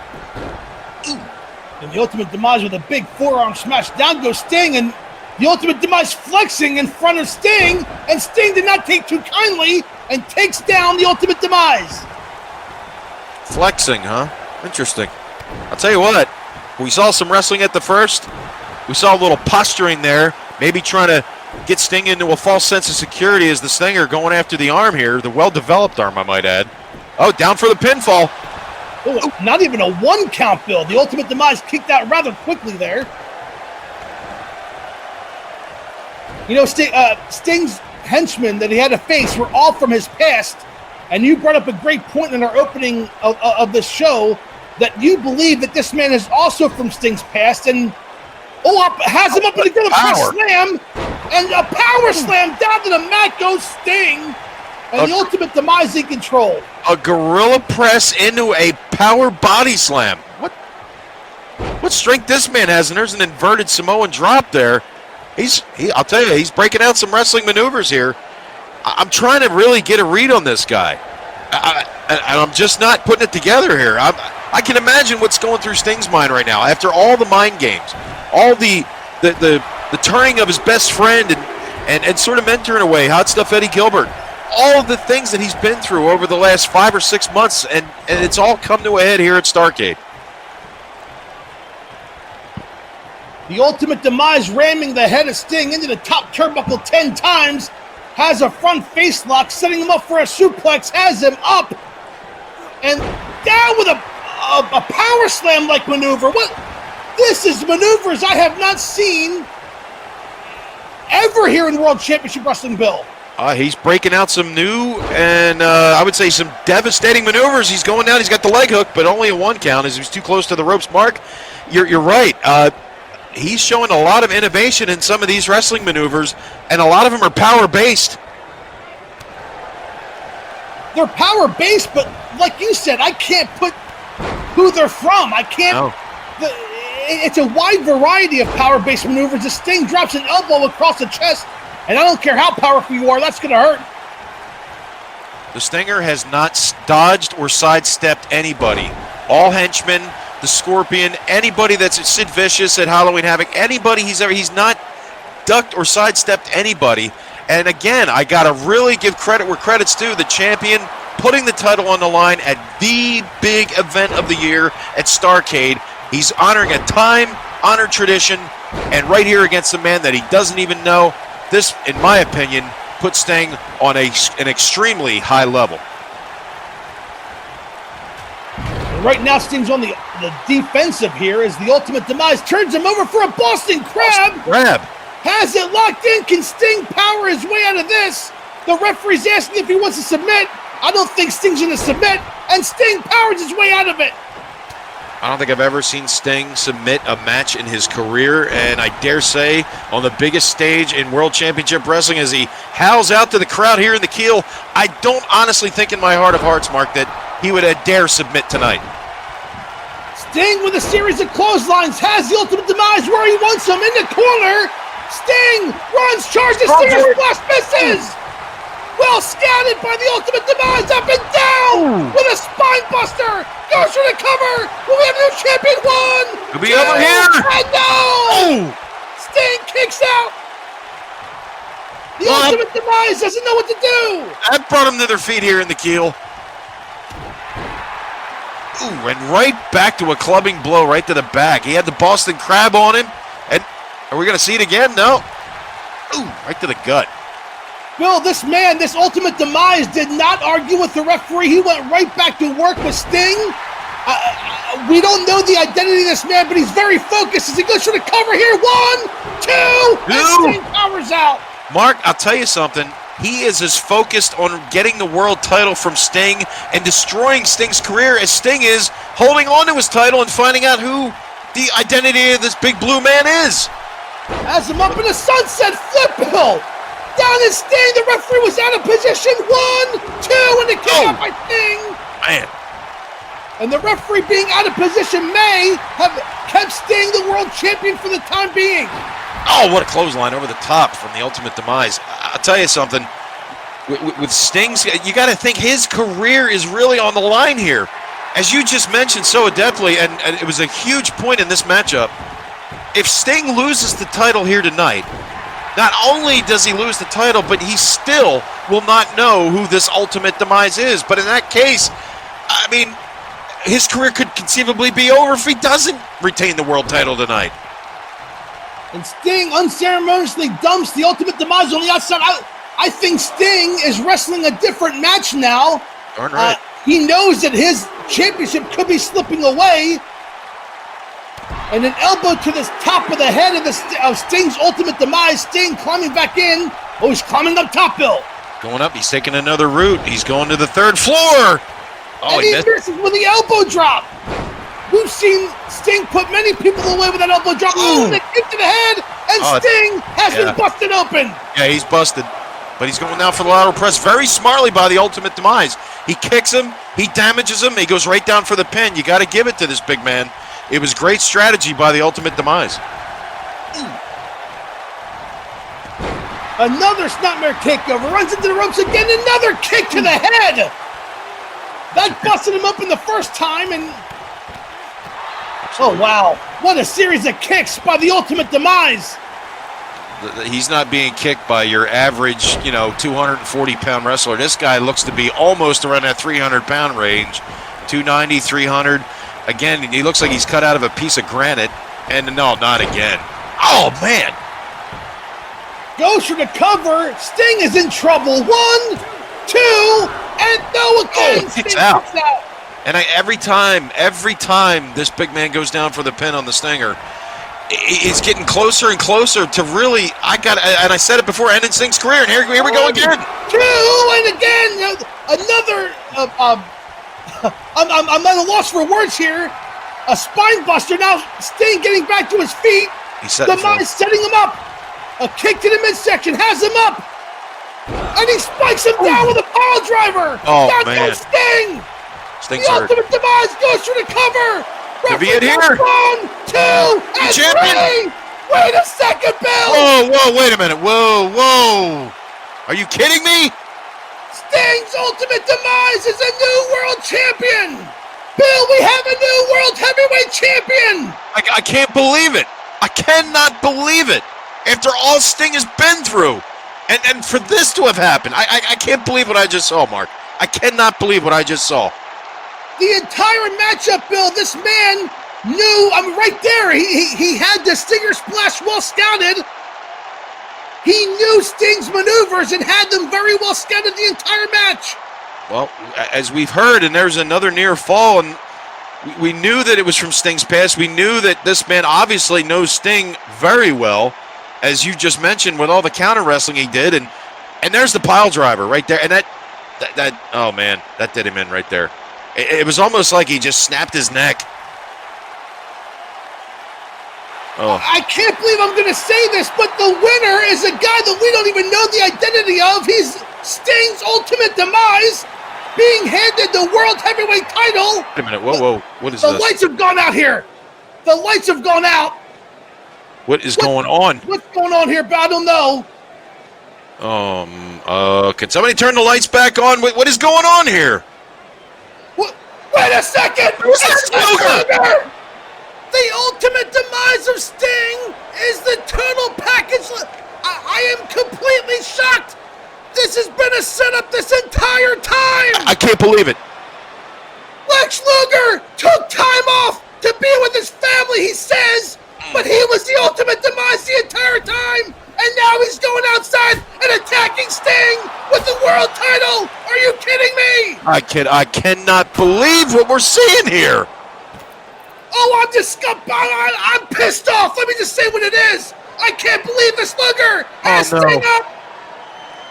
Speaker 4: And the Ultimate Demise with a big forearm smash. Down goes Sting, and The Ultimate Demise flexing in front of Sting, and Sting did not take too kindly and takes down the Ultimate Demise.
Speaker 5: Flexing, huh? Interesting. I'll tell you what, we saw some wrestling at the first. We saw a little posturing there, maybe trying to get Sting into a false sense of security as the Stinger going after the arm here, the well-developed arm, I might add. Oh, down for the pinfall.
Speaker 4: Oh, not even a 1 count, Bill. The Ultimate Demise kicked out rather quickly there. You know, Sting's henchmen that he had to face were all from his past, and you brought up a great point in our opening of this show that you believe that this man is also from Sting's past, and has him up in a good press slam, and a power slam down to the mat goes Sting, and the Ultimate Demise in control.
Speaker 5: A gorilla press into a power body slam. What strength this man has, and there's an inverted Samoan drop there. I'll tell you, he's breaking out some wrestling maneuvers here. I'm trying to really get a read on this guy. I'm just not putting it together here. I can imagine what's going through Sting's mind right now after all the mind games, all the turning of his best friend and sort of mentoring away, Hot Stuff Eddie Gilbert. All of the things that he's been through over the last 5 or 6 months, and it's all come to a head here at Starrcade.
Speaker 4: The Ultimate Demise ramming the head of Sting into the top turnbuckle 10 times, has a front face lock, setting him up for a suplex, has him up, and down with a power slam-like maneuver. This is maneuvers I have not seen ever here in World Championship Wrestling, Bill.
Speaker 5: He's breaking out some new and I would say some devastating maneuvers. He's going down. He's got the leg hook, but only a 1 count as he's too close to the ropes mark. You're right. He's showing a lot of innovation in some of these wrestling maneuvers, and a lot of them are power-based.
Speaker 4: They're power-based, but like you said, I can't put who they're from. I can't.
Speaker 5: No.
Speaker 4: It's a wide variety of power-based maneuvers. The Sting drops an elbow across the chest, and I don't care how powerful you are, that's going to hurt.
Speaker 5: The Stinger has not dodged or sidestepped anybody. All henchmen, the Scorpion, anybody that's Sid Vicious at Halloween Havoc, anybody he's not ducked or sidestepped anybody. And again, I got to really give credit where credit's due. The champion putting the title on the line at the big event of the year at Starrcade. He's honoring a time-honored tradition, and right here against a man that he doesn't even know. This, in my opinion, puts Sting on an extremely high level.
Speaker 4: Right now, Sting's on the defensive here as the Ultimate Demise turns him over for a Boston Crab. Has it locked in. Can Sting power his way out of this? The referee's asking if he wants to submit. I don't think Sting's going to submit, and Sting powers his way out of it.
Speaker 5: I don't think I've ever seen Sting submit a match in his career, and I dare say on the biggest stage in World Championship Wrestling as he howls out to the crowd here in the Keel, I don't honestly think in my heart of hearts, Mark, that he would dare submit tonight.
Speaker 4: Sting with a series of clotheslines has the Ultimate Demise where he wants him in the corner. Sting runs, charges, Stinger splash, misses. Well scouted by the Ultimate Demise, up and down with a spine buster. Goes for the cover. Will we have a new champion? 1,
Speaker 5: He'll be over here.
Speaker 4: And no! Sting kicks out. The Ultimate Demise doesn't know what to do.
Speaker 5: That brought him to their feet here in the Keel. Ooh, and right back to a clubbing blow right to the back. He had the Boston Crab on him. And are we going to see it again? No. Ooh, right to the gut.
Speaker 4: Bill, this Ultimate Demise did not argue with the referee. He went right back to work with Sting. We don't know the identity of this man, but he's very focused as he goes for the cover here. 1, 2, and Sting powers out.
Speaker 5: Mark, I'll tell you something. He is as focused on getting the world title from Sting and destroying Sting's career as Sting is holding on to his title and finding out who the identity of this big blue man is.
Speaker 4: Has him up in the sunset flip, Bill. Down is Sting. The referee was out of position. 1, 2, and the kick out by Sting.
Speaker 5: Man.
Speaker 4: And the referee being out of position may have kept Sting the world champion for the time being.
Speaker 5: Oh, what a clothesline over the top from the Ultimate Demise. I'll tell you something. With Sting's, you got to think his career is really on the line here. As you just mentioned so adeptly, and it was a huge point in this matchup, if Sting loses the title here tonight, Not only does he lose the title, but he still will not know who this Ultimate Demise is. But in that case, I mean, his career could conceivably be over if he doesn't retain the world title tonight.
Speaker 4: And Sting unceremoniously dumps the Ultimate Demise on the outside. I think Sting is wrestling a different match now.
Speaker 5: Darn right.
Speaker 4: He knows that his championship could be slipping away. And an elbow to the top of the head of Sting's Ultimate Demise. Sting climbing back in. Oh, he's climbing up top, Bill.
Speaker 5: Going up. He's taking another route. He's going to the third floor. Oh,
Speaker 4: and he misses with the elbow drop. We've seen Sting put many people away with that elbow drop. Oh, and a kick to the head. And Sting has been busted open.
Speaker 5: Yeah, he's busted. But he's going now for the lateral press very smartly by the Ultimate Demise. He kicks him. He damages him. He goes right down for the pin. You got to give it to this big man. It was great strategy by the Ultimate Demise.
Speaker 4: Another snapmare kick over. Runs into the ropes again. Another kick to the head. That busted him up in the first time. And oh, wow. What a series of kicks by the Ultimate Demise.
Speaker 5: He's not being kicked by your average, 240-pound wrestler. This guy looks to be almost around that 300-pound range, 290, 300. Again, he looks like he's cut out of a piece of granite. And no, not again. Oh, man.
Speaker 4: Goes for the cover. Sting is in trouble. 1, 2, and no again.
Speaker 5: It's out. And every time this big man goes down for the pin on the Stinger, it's getting closer and closer to really, and I said it before, ending Sting's career, and here we go again.
Speaker 4: 2, and again, another, I'm at a loss for words here. A spine buster. Now Sting getting back to his feet. Demise setting him up. A kick to the midsection, has him up. And he spikes him down with a pile driver.
Speaker 5: Oh,
Speaker 4: down
Speaker 5: man.
Speaker 4: goes Sting.
Speaker 5: Sting's
Speaker 4: the
Speaker 5: hurt.
Speaker 4: Ultimate Demise goes for the cover.
Speaker 5: Could be it here.
Speaker 4: 1, 2, and 3. Wait a second, Bill.
Speaker 5: Whoa, wait a minute. Whoa. Are you kidding me?
Speaker 4: Sting's Ultimate Demise is a new world champion. Bill, we have a new world heavyweight champion.
Speaker 5: I can't believe it. I cannot believe it. After all Sting has been through. And for this to have happened, I can't believe what I just saw, Mark. I cannot believe what I just saw.
Speaker 4: The entire matchup, Bill, this man knew, right there, he had the Stinger Splash well scouted. He knew Sting's maneuvers and had them very well scouted the entire match.
Speaker 5: Well, as we've heard, and there's another near fall, and we knew that it was from Sting's past. We knew that this man obviously knows Sting very well, as you just mentioned, with all the counter wrestling he did, and there's the pile driver right there, and that oh man, that did him in right there. It was almost like he just snapped his neck. Oh.
Speaker 4: I can't believe I'm going to say this, but the winner is a guy that we don't even know the identity of. He's Sting's Ultimate Demise, being handed the World Heavyweight title.
Speaker 5: Wait a minute, whoa. What is
Speaker 4: this?
Speaker 5: The
Speaker 4: lights have gone out here. The lights have gone out.
Speaker 5: What is going on?
Speaker 4: What's going on here? I don't know.
Speaker 5: Can somebody turn the lights back on? What is going on here?
Speaker 4: Wait a second! The Ultimate Demise of Sting is the total package. I am completely shocked. This has been a setup this entire time.
Speaker 5: I can't believe it.
Speaker 4: Lex Luger took time off to be with his family, he says, but he was the Ultimate Demise the entire time, and now he's going outside and attacking Sting with the world title. Are you kidding me?
Speaker 5: I cannot believe what we're seeing here.
Speaker 4: Oh, I'm pissed off. Let me just say what it is. I can't believe this Luger has Sting up.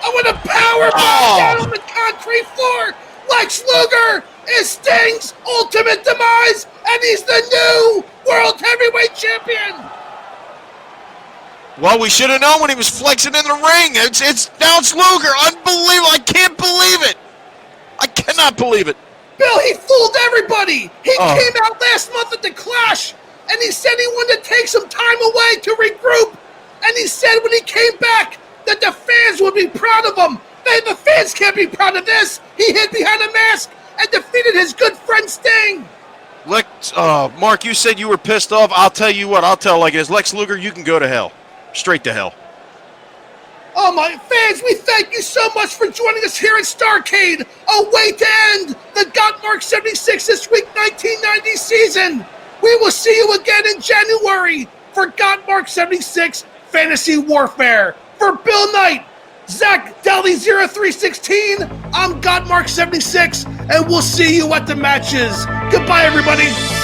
Speaker 4: I want to power down on the concrete floor. Lex Luger is Sting's Ultimate Demise, and he's the new World Heavyweight Champion.
Speaker 5: Well, we should have known when he was flexing in the ring. Now it's Luger. Unbelievable. I can't believe it. I cannot believe it.
Speaker 4: Bill, he fooled everybody. He came out last month at the Clash, and he said he wanted to take some time away to regroup. And he said when he came back that the fans would be proud of him. The fans can't be proud of this. He hid behind a mask and defeated his good friend Sting.
Speaker 5: Mark, you said you were pissed off. I'll tell you what. I'll tell like it is. Lex Luger, you can go to hell. Straight to hell.
Speaker 4: Oh, my fans, we thank you so much for joining us here at Starrcade. A way to end the Gotmark76 This Week 1990 season. We will see you again in January for Gotmark76 Fantasy Warfare. For Bill Knight, Zach Deli0316, I'm Gotmark76, and we'll see you at the matches. Goodbye, everybody.